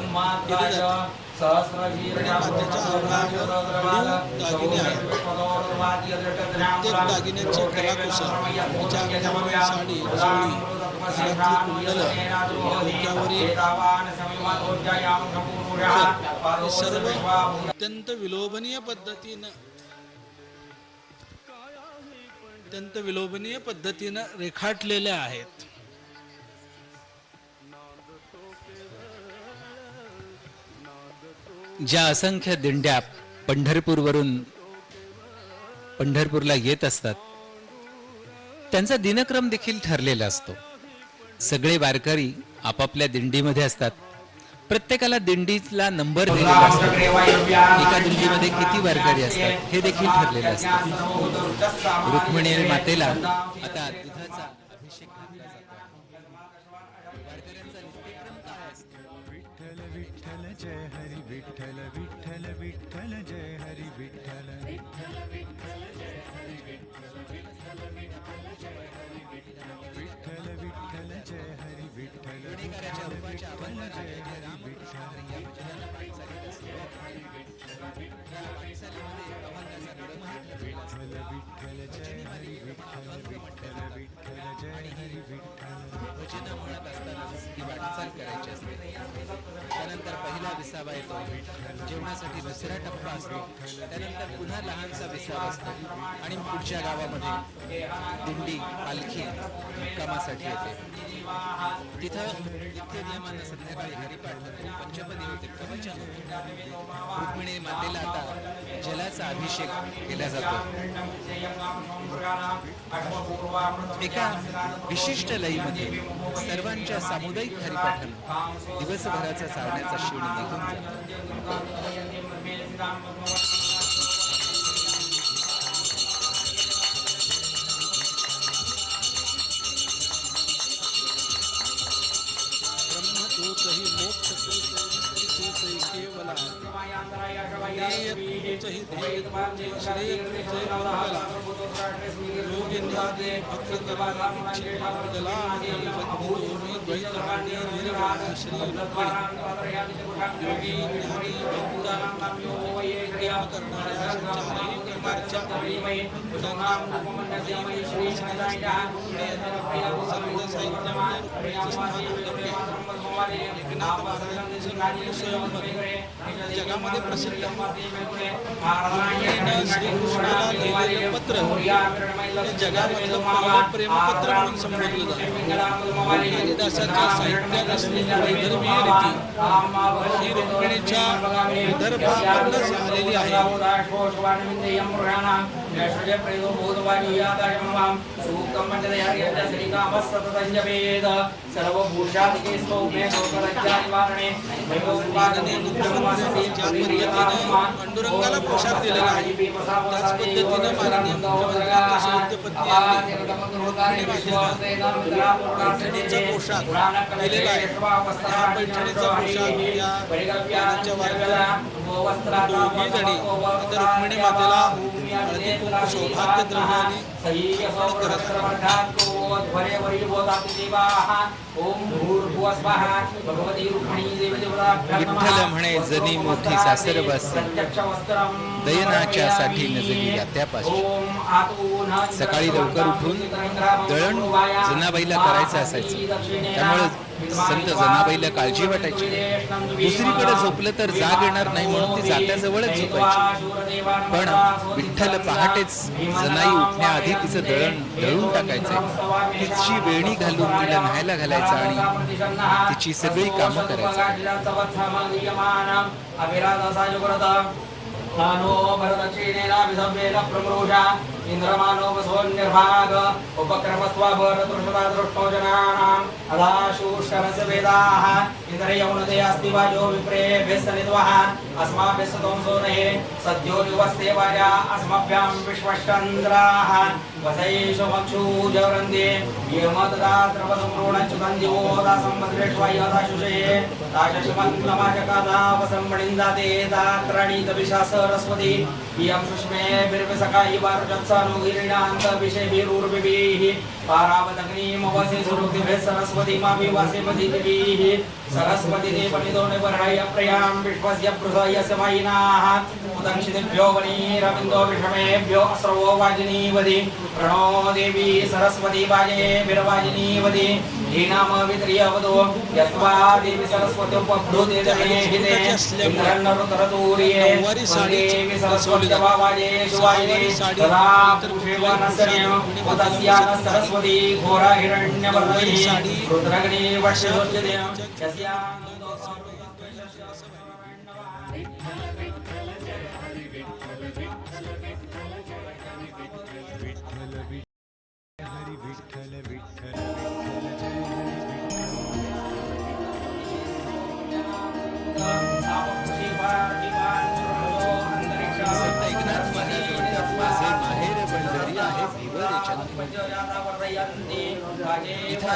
[SPEAKER 4] केली जाते. रुक्मिणी मातेच्या अंगावर दागिने आहेत. प्रत्येक दागिन्याची कलाकुसर, तिच्या अंगावरील साडी, चोळी, घरातली कुंडलं, डोक्यावरील हे सर्व अत्यंत विलोभनीय पद्धतीनं रेखाटलेले आहेत.
[SPEAKER 3] ज्या असंख्य दिंड्या पंढरपूरवरून पंढरपूरला येत असतात, त्यांचा दिनक्रम देखील ठरलेला असतो. सगळे वारकरी आपापल्या दिंडीमध्ये असतात. प्रत्येकाला दिंडीला नंबर दिलेला असतो. एका दिंडीमध्ये किती वारकरी असतात हे देखील ठरलेलं असतं. रुक्मिणी मातेला आता दुधाचा अभिषेक घातला जातो. वारकऱ्यांचा नित्यक्रम काय असतो?
[SPEAKER 6] विठ्ठल विठ्ठल जय हरी विठ्ठल विठ्ठल विठ्ठल जय हरी विठ्ठल विठ्ठल विठ्ठल जय हरी विठ्ठल विठ्ठल विठ्ठल जय हरी विठ्ठल विठ्ठल विठ्ठल जय हरी विठ्ठल
[SPEAKER 3] गुणेगाराच्या रूपाच्या अभंगाने
[SPEAKER 6] विठ्ठल जय हरी विठ्ठल जय हरी विठ्ठल
[SPEAKER 3] विसावा येतो, जेवणासाठी दुसरा टप्पा असतो, त्यानंतर पुन्हा लहानसा विसावा असतो आणि पुढच्या गावामध्ये दिंडी पालखी मुक्कामासाठी येते. तिथं नित्य नियमानं संध्याकाळी हरिपाठ होतो, पंचपदी होते, प्रवचन होते. रुक्मिणी मातेला आता जलाचा अभिषेक केला जातो. एका विशिष्ट लयीमध्ये सर्वांच्या सामुदायिक हरिपाठानं दिवसभराचा चालण्याचा शीण निघून जातो.
[SPEAKER 4] ब्रह्मतोचहि मोक्षतोचहि केवला नेयतोचहि ध्येयतोचहि श्रेयतोचहि मंगला योगिन्यादि भक्तकलामिच्छितमंगलानि वन्दितो मे द्वैतमणि निर्वाण श्री रुक्मिणी योगिन्यादि भक्तकलामिच्छितमंगलानि जगामध्ये प्रसिद्ध रुक्मिणीनं श्रीकृष्णाला लिहिलेलं पत्र हे जगामधलं पहिलं प्रेमपत्र म्हणून संबोधलं जातं. कालिदासाच्या साहित्यात असलेली वैदर्भीय रीती ही रुक्मिणीच्या विदर्भामधूनच आलेली आहे. पांडुरंगाला पोशाख दिलेला आहे, त्याच पद्धतीनं माननीय मुख्यमंत्र्यांच्या सौद्यपत्नी पैठणीचा पोशाख दिलेला आहे. त्या पैठणीचा पोशाख या वारकऱ्या दोघी जणी आता रुक्मिणी मातेला हळदी कुंकू सौभाग्य द्रव्याने
[SPEAKER 3] विठ्ठल म्हणे जनी मोठी सासरवासी, दयनाच्या साठी नजली यात्यापाशी. सकाळी लवकर उठून दळण जनाबाईला करायचं असायचं, त्यामुळे संत जनाबाईला काळजी वाटायची. दुसरीकडे झोपलं तर जाग येणार नाही म्हणून ती जात्याजवळच झोपायची. पण विठ्ठल पहाटेच जनाई उठण्याआधी तिचं दळण दळून टाकायचं, तिची वेणी घालून तिला न्हायला घालायचं आणि तिची सगळी कामं करायचं.
[SPEAKER 1] इंद्रमानो वसोन्निर्भाग उपक्रमस्वाभरतुष्टा दृष्टो जनानाम् अदाशुष्करस्य वेदाः इंद्रियौनदे अस्ति वाजो विप्रे भेसनिद्वः अस्माभिः सतोंसो नहे सद्यो युवस्ते वाजा अस्मभ्यां विश्वश्चन्द्राः वसैषु मक्षूजवृन्दे यमतदात्रपदमृणच्युतन्दिवोदासम्भद्रेष्वयदाशुषये ताशशमन्तमाचकादा वसम्मणिन्दाते दात्रणीतविशा सरस्वती इयं सुष्मे बिर्विसकायि वारुजत्सानुगिरिणान्तविषयभिरुर्विभिः पारावतग्निमवसे सुरुक्तिभिः सरस्वतीमाभिवासेमधितिभिः सरस्वती देवनिदो निवर्हय प्रयां विश्वस्य बृहयस्य महिनाः उदक्षिणेभ्यो वनीरविन्दो विषमेभ्यो अस्रवो वाजिनीवधि प्रणो देवी सरस्वती वाजेभिर्वाजिनीवधि हीनाम वित्रियवधो यस्वा देवी सरस्वती उपब्धुते जमेहिते इन्द्रन्नरुतरतूर्ये देवी सरस्वती वाजे शिवाये सदा पुष्पवनस्य उदस्यान सरस्वती घोरा हिरण्यवर्णिनी रुद्रग्नि वश्योच्यते यस्या
[SPEAKER 6] हरि विठ्ठल विठ्ठल
[SPEAKER 3] संत एकनाथ महाराज म्हणतात, माझे माहेर पंढरी आहे भिवरे चंद्र. इथं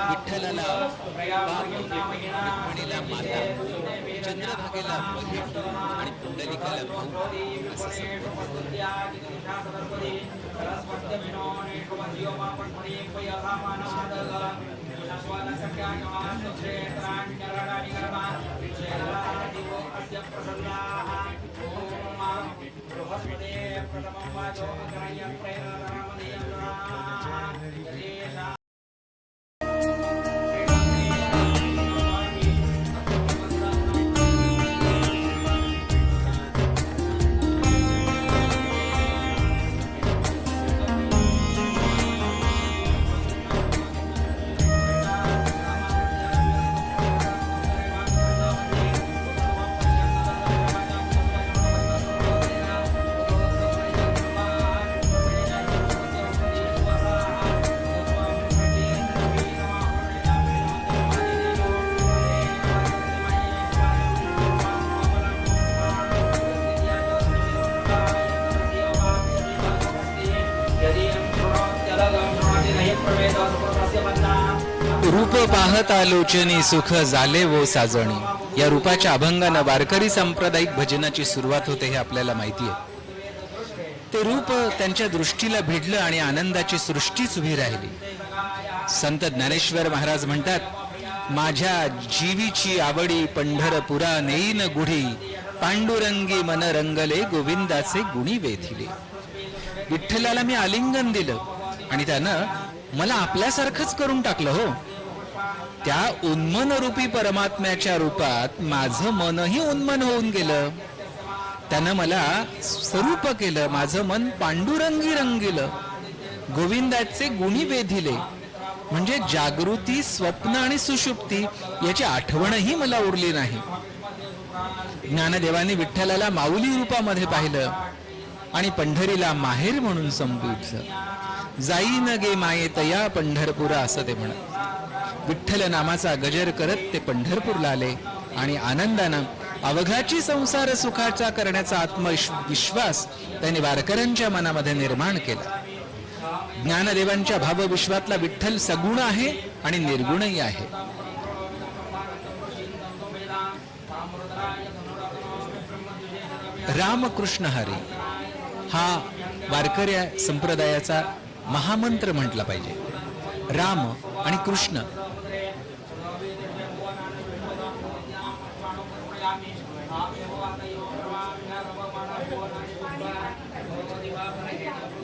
[SPEAKER 3] विठ्ठलाला बाप, रुक्मिणीला माता, चंद्रभागेला बहीण आणि पुंडलिकाला भाऊ असं पाहत आलोचनी सुख झाले वो साजणी. या रूपाच्या अभंगानं वारकरी सांप्रदायिक भजनाची सुरुवात होते हे आपल्याला माहिती आहे. ते रूप त्यांच्या दृष्टीला भिडलं आणि आनंदाची सृष्टीच उभी राहिली. संत ज्ञानेश्वर महाराज म्हणतात, माझ्या जीवीची आवडी पंढरपुरा नेईन गुढी, पांडुरंगी मन रंगले गोविंदाचे गुणी वेधिले. विठ्ठलाला मी आलिंगन दिलं आणि त्यानं मला आपल्यासारखंच करून टाकलं हो. त्या उन्मन रूपी परमात्म्याच्या रूपात माझं मनही उन्मन होऊन गेलं. त्यानं मला स्वरूप केलं, माझं मन पांडुरंगी रंगिलं, गोविंदाचे गुणी वेधिले. म्हणजे जागृती, स्वप्न आणि सुषुप्ती याची आठवणही मला उरली नाही. ज्ञानदेवांनी विठ्ठलाला माऊली रूपामध्ये पाहिलं आणि पंढरीला माहेर म्हणून संबोधलं. जाईन गे मायेतया पंढरपुरा असं ते म्हणत. विठ्ठल नामाचा गजर करत ते पंढरपूरला आले आणि आनंदानं अवघाची संसार सुखाचा करण्याचा आत्मविश्वास त्यांनी वारकऱ्यांच्या मनामध्ये निर्माण केला. ज्ञानदेवांच्या भावविश्वातला विठ्ठल सगुण आहे आणि निर्गुणही आहे. रामकृष्ण हरी हा वारकरी संप्रदायाचा महामंत्र म्हटला पाहिजे. राम आणि कृष्ण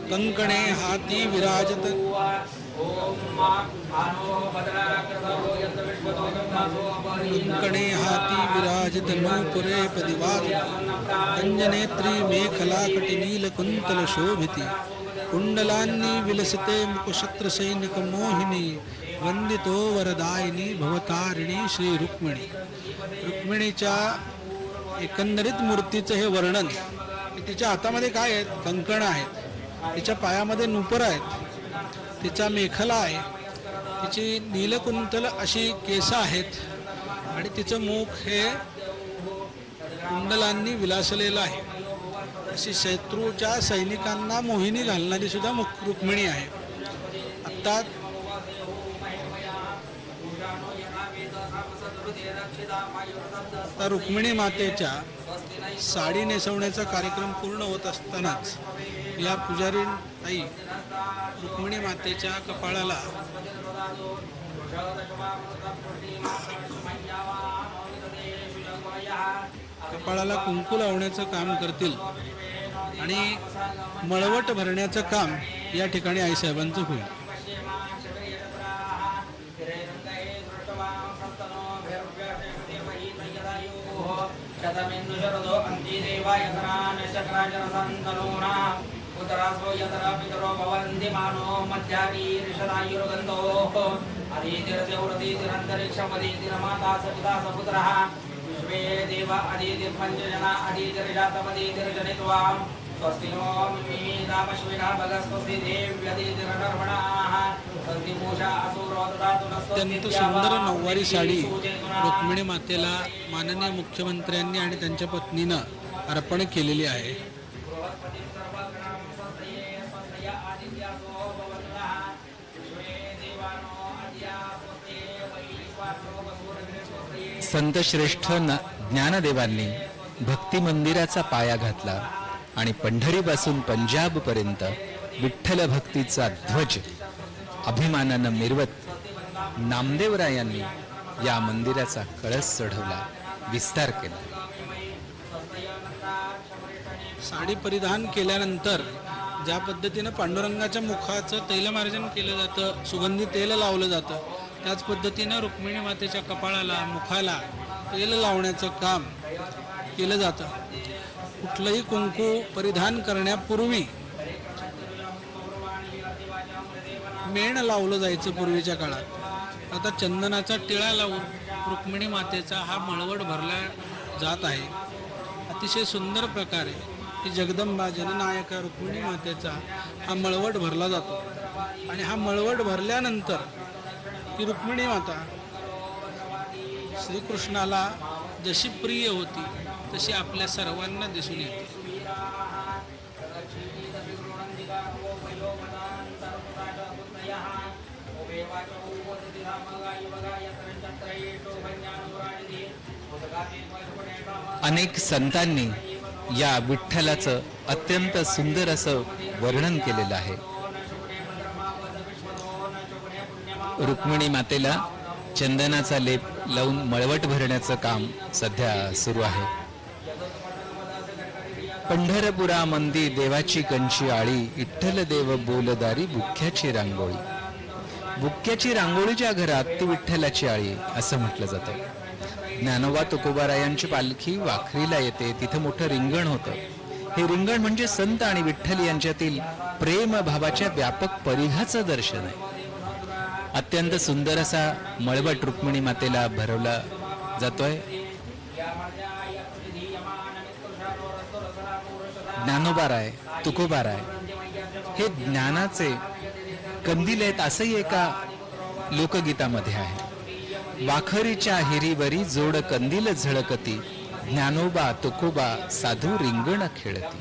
[SPEAKER 4] कंकणे हाती विराजत कंकणे हाती विराजित नूपुरे पदिवाज अंजनेत्री मेखला कटिनील कुंतल शोभिती कुंडलांनी विलसते मुकुशत्र सैनिक मोहिनी वंदितो वरदायिनी भवतारिणी श्री रुक्मिणी. रुक्मिणीच्या एकंदरीत मूर्तीचं हे वर्णन. तिच्या हातामध्ये काय आहेत? कंकण आहेत, तिच्या पायामध्ये नूपुर आहेत, तिचा मेखला आहे, तिची नीलकुंतल अशी केस आहेत आणि तिचं मुख हे कुंडलांनी विलासलेलं आहे. अशी शत्रूच्या सैनिकांना मोहिनी घालणारी सुद्धा रुक्मिणी आहे. आता रुक्मिणी मातेच्या साडी नेसवण्याचा कार्यक्रम पूर्ण होत असतानाच या पुजारी ताई रुक्मिणी मातेच्या कपाळाला कुंकू लावण्याचं काम करतील आणि मळवट भरण्याचं काम या ठिकाणी आईसाहेबांचं होईल. अत्यंत सुंदर नऊवारी साडी रुक्मिणी मातेला माननीय मुख्यमंत्र्यांनी आणि त्यांच्या पत्नीनं अर्पण केलेली आहे.
[SPEAKER 3] संत श्रेष्ठ ज्ञानदेवांनी भक्ती मंदिराचा पाया घातला आणि पंढरीपासून पंजाब पर्यंत विठ्ठल भक्तीचा ध्वज अभिमानानं मिरवत नामदेवरायांनी या मंदिराचा कळस चढवला, विस्तार केला.
[SPEAKER 4] साडी परिधान केल्यानंतर ज्या पद्धतीनं पांडुरंगाच्या मुखाचं तैलमार्जन केलं जातं, सुगंधी तेल लावलं जातं, त्याच पद्धतीनं रुक्मिणी मातेच्या कपाळाला, मुखाला तेल लावण्याचं काम केलं जातं. कुठलंही कुंकू परिधान करण्यापूर्वी मेण लावलं जायचं पूर्वीच्या काळात. आता चंदनाचा टिळा लावून रुक्मिणी मातेचा हा मळवट भरला जात आहे. अतिशय सुंदर प्रकारे ही जगदंबा जननायका रुक्मिणी मातेचा हा मळवट भरला जातो आणि हा मळवट भरल्यानंतर ही रुक्मिणी माता श्रीकृष्णाला जशी प्रिय होती तशी आपल्या सर्वांना दिसून येते.
[SPEAKER 1] देवाच्या
[SPEAKER 3] अनेक संतांनी या विठ्ठलाचं अत्यंत सुंदर असं वर्णन केलेलं आहे. रुक्मिणी मातेला चंदनाचा लेप लावून मळवट भरण्याचं काम सध्या सुरू आहे. पंढरपुरा मंदी देवाची कंची आळी, विठ्ठल देव बोलदारी बुक्क्याची रांगोळी. बुक्क्याची रांगोळीच्या घरात ती विठ्ठलाची आळी असं म्हटलं जातं. ज्ञानोबा तुकोबारायांची पालखी वाखरीला येते, तिथं मोठं रिंगण होतं. हे रिंगण म्हणजे संत आणि विठ्ठल यांच्यातील प्रेम भावाच्या व्यापक परिघाचं दर्शन आहे. अत्यंत सुंदर असा मळवट रुक्मिणी मातेला भरवला जातोय. ज्ञानोबाराय तुकोबाराय हे ज्ञानाचे कंदील आहेत असंही एका लोकगीतामध्ये आहे. वाखरीच्या हिरीवरी जोड कंदील झळकती, ज्ञानोबा तुकोबा साधू रिंगण खेळती.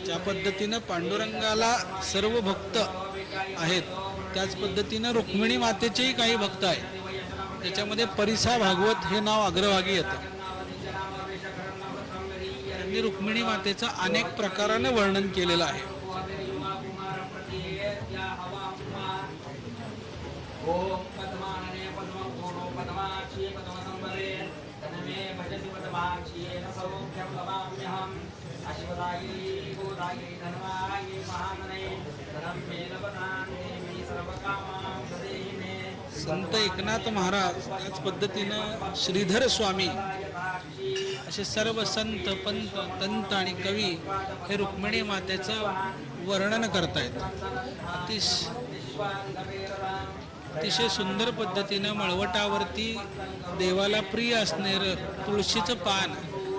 [SPEAKER 4] ज्या पद्धतीनं पांडुरंगाला सर्व भक्त आहेत त्याच पद्धतीनं रुक्मिणी मातेचेही काही भक्त आहेत. त्याच्यामध्ये परिसा भागवत हे नाव अग्रभागी येतं. त्यांनी रुक्मिणी मातेचं अनेक प्रकाराने वर्णन केलेलं आहे. संत एकनाथ महाराज त्याच पद्धतीनं श्रीधर स्वामी असे सर्व संत पंत तंत आणि कवी हे रुक्मिणी मातेचं वर्णन करतायत. अतिशय सुंदर पद्धतीनं मळवटावरती देवाला प्रिय असणारं तुळशीचं पान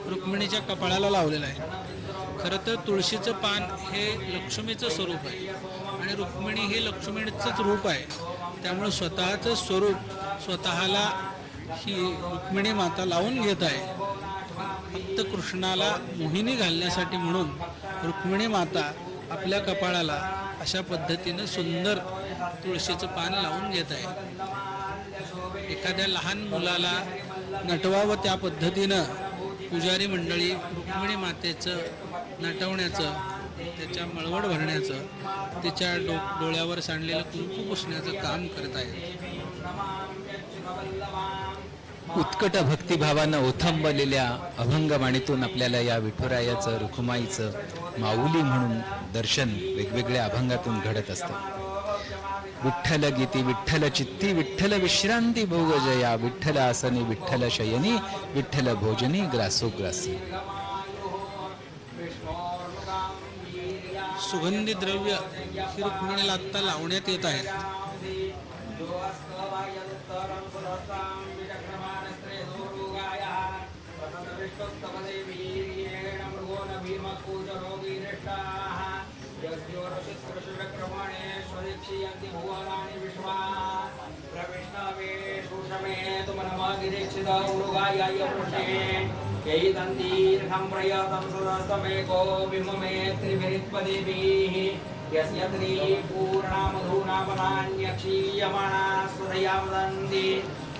[SPEAKER 4] रुक्मिणीच्या कपाळाला लावलेलं आहे. खरं तर तुळशीचं पान हे लक्ष्मीचं स्वरूप आहे आणि रुक्मिणी हे लक्ष्मीचंच रूप आहे. त्यामुळे स्वतःचं स्वरूप स्वतःला ही रुक्मिणी माता लावून घेत आहे. फक्त कृष्णाला मोहिनी घालण्यासाठी म्हणून रुक्मिणी माता आपल्या कपाळाला अशा पद्धतीनं सुंदर तुळशीचं पान लावून घेत आहे. एखाद्या लहान मुलाला नटवावं त्या पद्धतीनं पुजारी मंडळी रुक्मिणी मातेचं नटवण्याचं, त्याच्या मळवट भरण्याचं, तिच्या डोळ्यावर सांडलेलं कुंकू पुसण्याचं काम करत आहेत.
[SPEAKER 3] उत्कट भक्तिभावानं ओथंबलेल्या अभंगवाणीतून आपल्याला या विठुरायाचं रुखुमाईचं माऊली म्हणून दर्शन वेगवेगळ्या अभंगातून घडत असतं. विठ्ठल गीती विठ्ठल चित्ती विठ्ठल विश्रांती भोग जया, विठ्ठल आसनी विठ्ठल शयनी विठ्ठल भोजनी ग्रासोग्रासी.
[SPEAKER 4] सुगंधी द्रव्य ही रुक्मिणीला आत्ता लावण्यात येत आहेत.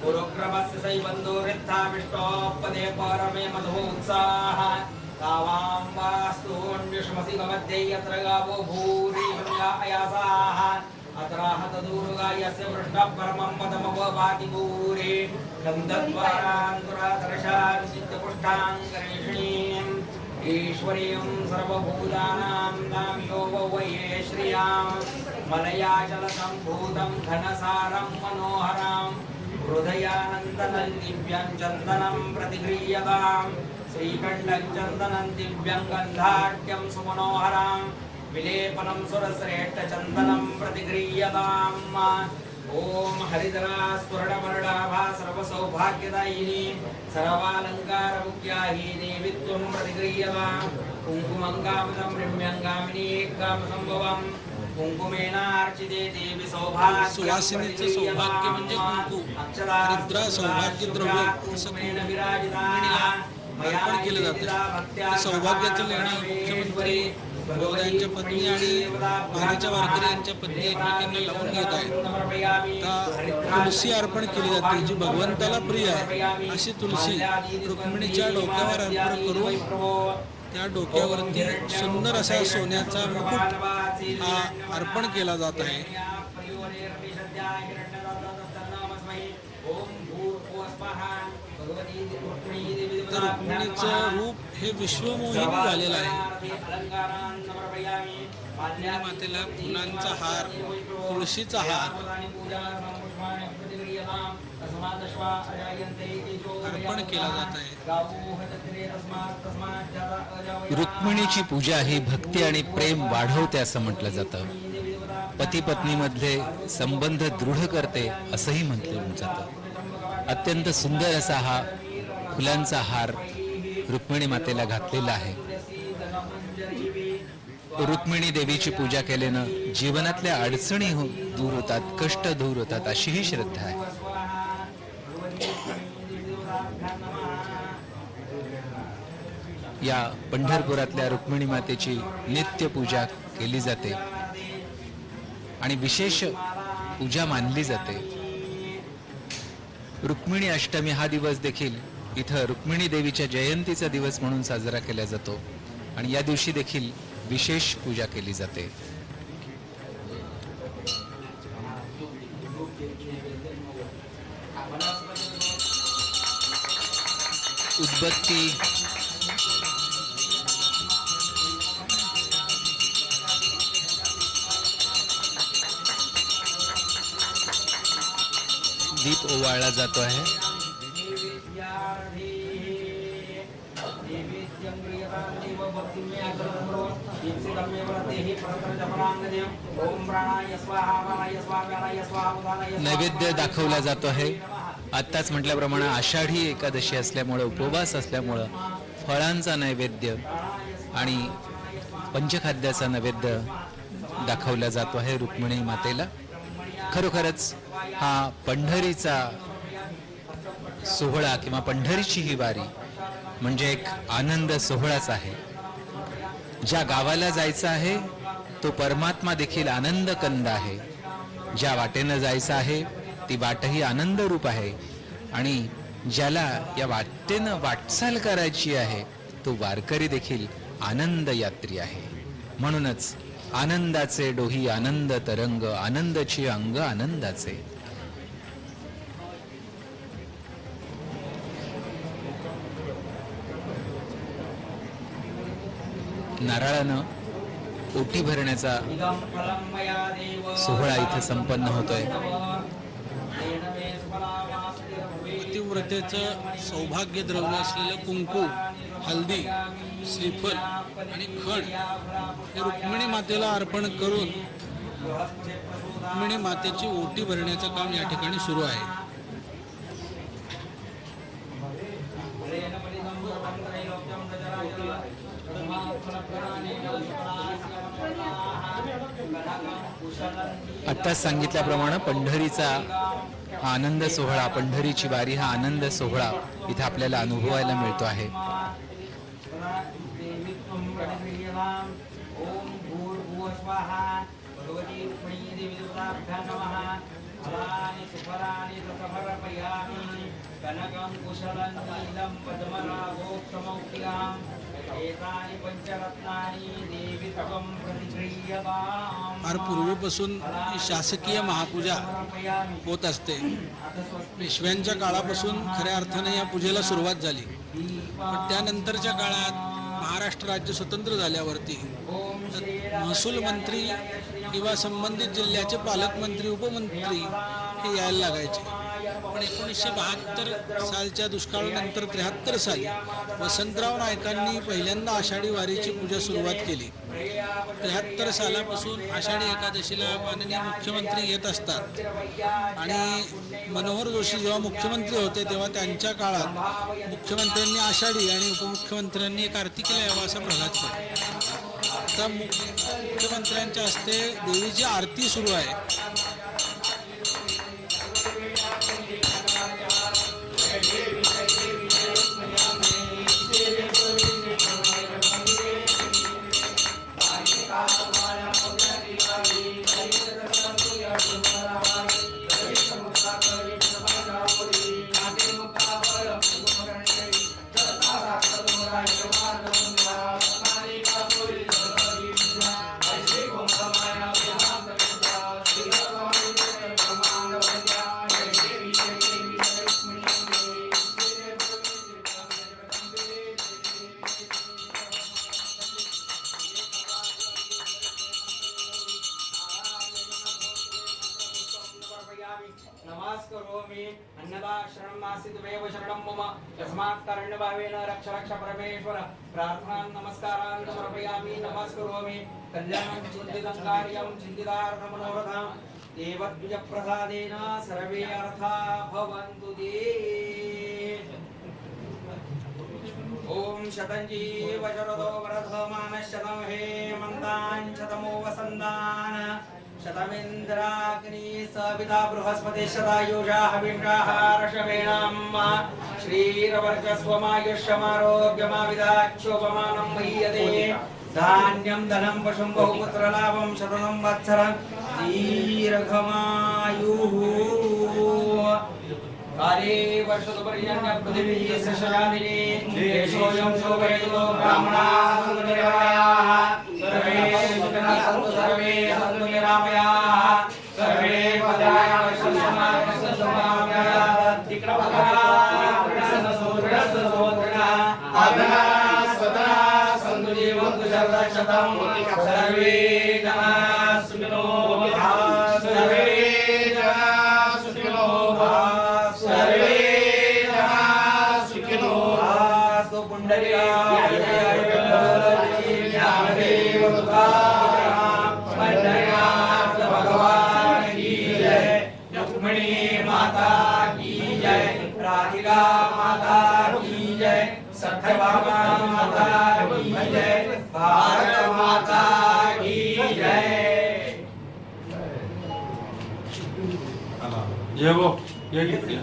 [SPEAKER 1] पुरोक्रमस्य सैबन्धो वृद्धा विष्टोपदे परमे मधोत्साह गावां वास्तून्विष्मसि गमध्ये यत्र गावो भूरि अयासाः अत्राहत दूरुगायस्य पृष्ठः परमं पदमवभाति भूरि गन्धद्वारान्तरादर्शान् सिद्धपुष्टाङ्गरेषणीम् ईश्वरीं सर्वभूतानां नाम्यो वये श्रियां मलयाचलसम्भूतं घनसारं मनोहरं हृदयानन्दनं दिव्यं चन्दनं प्रतिगृह्यतां श्रीकण्ठं चन्दनं दिव्यं गन्धाढ्यं सुमनोहरं विलेपनं सुरश्रेष्ठचन्दनं प्रतिगृह्यताम् ओम हरिद्रा स्वर्णवर्णाभा सर्वसौभाग्यदायिनी सर्वालङ्कारमुख्याही देवी त्वं प्रतिगृह्यतां कुङ्कुमङ्गामदं रम्यङ्गामिनी कामसंभवं कुंकुमेनार्चिते देवी सौभाग्य.
[SPEAKER 4] सुवासिनीचं सौभाग्य म्हणजे कुंकू. हरिद्रा सौभाग्य द्रव्य असं रुक्मिणीला अर्पण केलं जातं. सौभाग्याचं लेणं मुख्यमंत्री भगवद्यांच्या पत्नी आणि मानेच्या वारकरी यांच्या पत्नी एकमेकांना लावून घेत आहेत. आता तुलसी अर्पण केली जाते, जी भगवंताला प्रिय आहे अशी तुलसी रुक्मिणीच्या डोक्यावर अर्पण करून त्या डोक्यावरती सुंदर असा सोन्याचा मुकुट हा अर्पण केला जात आहे. तर रुक्मिणीचं रूप हे विश्वमोहिनी झालेलं आहे. रुक्मिणी मातेला फुलांचा हार, तुळशीचा हार अर्पण केला जात आहे.
[SPEAKER 3] रुक्मिणीची पूजा ही भक्ती आणि प्रेम वाढवते असं म्हटलं जातं. पती पत्नीमधले संबंध दृढ करते असंही म्हटलं जातं. अत्यंत सुंदर असा हा फुलांचा हार रुक्मिणी मातेला घातलेला आहे. रुक्मिणी देवीची पूजा केल्यानं जीवनातल्या अडचणी दूर होतात, कष्ट दूर होतात अशी ही श्रद्धा आहे. या पंढरपुरातल्या रुक्मिणी मातेची नित्य पूजा केली जाते आणि विशेष पूजा मानली जाते. रुक्मिणी अष्टमी हा दिवस देखील इथं रुक्मिणी देवीच्या जयंतीचा दिवस म्हणून साजरा केला जातो आणि या दिवशी देखील विशेष पूजा केली जाते. उदबत्ती, दीप ओवाळला जातो आहे. नैवेद्य दाखवला जातो आहे. आत्ताच म्हटल्याप्रमाणे आषाढी एकादशी असल्यामुळे, उपवास असल्यामुळं फळांचा नैवेद्य आणि पंचखाद्याचा नैवेद्य दाखवला जातो आहे रुक्मिणी मातेला. खरोखरच हा पंढरीचा सोहळा किंवा पंढरीची ही वारी म्हणजे एक आनंद सोहळाच आहे. ज्या गावाला जायचं आहे तो परमात्मा देखील आनंद कंद आहे. ज्या वाटेनं जायचं आहे ती वाटही आनंद रूप आहे आणि ज्याला या वाटेनं वाटचाल करायची आहे तो वारकरी देखील आनंद यात्री आहे. म्हणूनच आनंदाचे डोही आनंद तरंग, आनंदाची अंग आनंदाचे. नारळानं ओटी भरण्याचा सोहळा इथे संपन्न होतोय.
[SPEAKER 4] पतिव्रतेचं सौभाग्य द्रव्य असलेलं कुंकू, हल्दी, श्रीफल आणि खण हे रुक्मिणी मातेला अर्पण करून रुक्मिणी मातेची ओटी भरण्याचं काम या ठिकाणी सुरू आहे.
[SPEAKER 3] आत्ताच सांगितल्याप्रमाणे पंढरीचा हा आनंद सोहळा, पंढरीची वारी हा आनंद सोहळा इथे आपल्याला अनुभवायला मिळतो आहे.
[SPEAKER 4] फार पूर्वीपासून ही शासकीय महापूजा होत असते. पेशव्यांच्या काळापासून खऱ्या अर्थाने या पूजेला सुरुवात झाली. पण त्यानंतरच्या काळात महाराष्ट्र राज्य स्वतंत्र झाल्यावरती महसूल मंत्री किंवा संबंधित जिल्ह्याचे पालकमंत्री, उपमंत्री हे यायला लागायचे. पण 1972 सालच्या दुष्काळानंतर 73 साली वसंतराव नाईकांनी पहिल्यांदा आषाढी वारीची पूजा सुरुवात केली. 73 सालापासून आषाढी एकादशीला माननीय मुख्यमंत्री येत असतात आणि मनोहर जोशी जेव्हा मुख्यमंत्री होते तेव्हा त्यांच्या काळात मुख्यमंत्र्यांनी आषाढी आणि उपमुख्यमंत्र्यांनी कार्तिकीला यावा असा प्रघात केला. आता मुख्यमंत्र्यांच्या हस्ते देवीची आरती सुरू आहे.
[SPEAKER 1] शरणं नास्ति त्वमेव शरणं मम तस्मात् कारुण्यभावेन रक्ष रक्ष परमेश्वर प्रार्थनां नमस्कारान् समर्पयामि नमस्करोमि कल्याणं चिन्तितं कार्यं चिन्तितार्थं मनोरथं देवद्विजप्रसादेन सर्वे अर्था भवन्तु ते ओम शतंजीव शरदो वर्धमानः शतं हेमन्तान् शतमो वसन्तान् शतमिन्द्राग्नि सविता बृहस्पति शतायुषा हविषाः रशवेणाम् श्रीरवर्चस्वमायुष्यमारोग्यमाविदाक्षोपमानं मह्यते धान्यं धनं पशुं बहुपुत्रलाभं शततं वत्सरं दीर्घमायुः काले वर्षदुपर्यन्त पृथिवी सशजादिनी देशोऽयं शोभयतो ब्राह्मणाः सन्तु निर्भयाः सर्वे सुखिनः सन्तु सर्वे सन्तु निरामयाः सर्वे भद्राणि पश्यन्तु मा कश्चित् दुःखमाप्नुयात् सन्तु जीवन्तु शरदशतं सर्वे जनाः सुखिनो भवन्तु सर्वे जनाः सुखिनो भवन्तु सर्वे जनाः सुखिनो भवन्तु पुण्डरीकाक्षदेवदुःखापहरां भगवान की जय रुक्मिणी माता की जय राधिका माता की जय सत्यभामा माता की जय भारत माता की जय
[SPEAKER 7] ये वो ये किती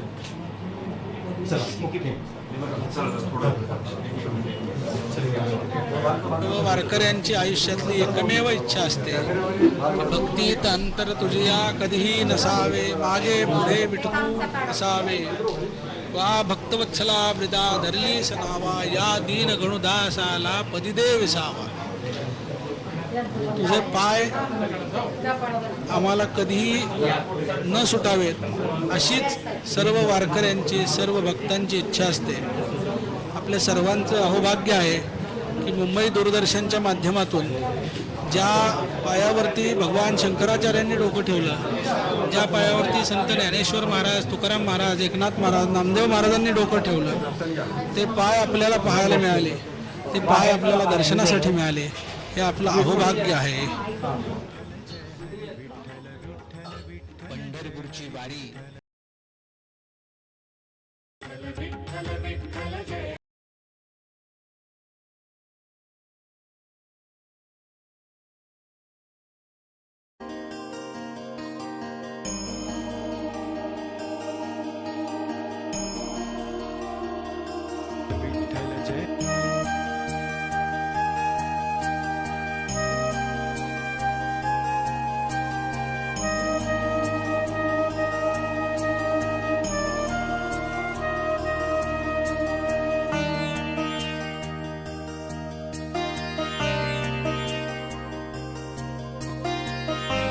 [SPEAKER 4] वारकऱ्यांची आयुष्यातली एकमेव इच्छा असते की भक्तीत अंतर तुझिया कधीही नसावे मागे पुढे विठू असावे वा भक्तवत्सला वृदा धरली सनावा या दीन गणुदासाला पदिदे विसावा तुझे पाय आम्हाला कधीही न सुटावेत अशीच सर्व वारकऱ्यांची सर्व भक्तांची इच्छा असते. आपल्या सर्वांचं अहोभाग्य आहे की मुंबई दूरदर्शनच्या माध्यमातून ज्या पायावरती भगवान शंकराचार्यांनी डोकं ठेवलं, ज्या पायावरती संत ज्ञानेश्वर महाराज, तुकाराम महाराज, एकनाथ महाराज, नामदेव महाराजांनी डोकं ठेवलं, ते पाय आपल्याला पाहायला मिळाले, ते पाय आपल्याला दर्शनासाठी मिळाले. हे आपलं अहोभाग्य आहे.
[SPEAKER 3] पंढरपूरची वारी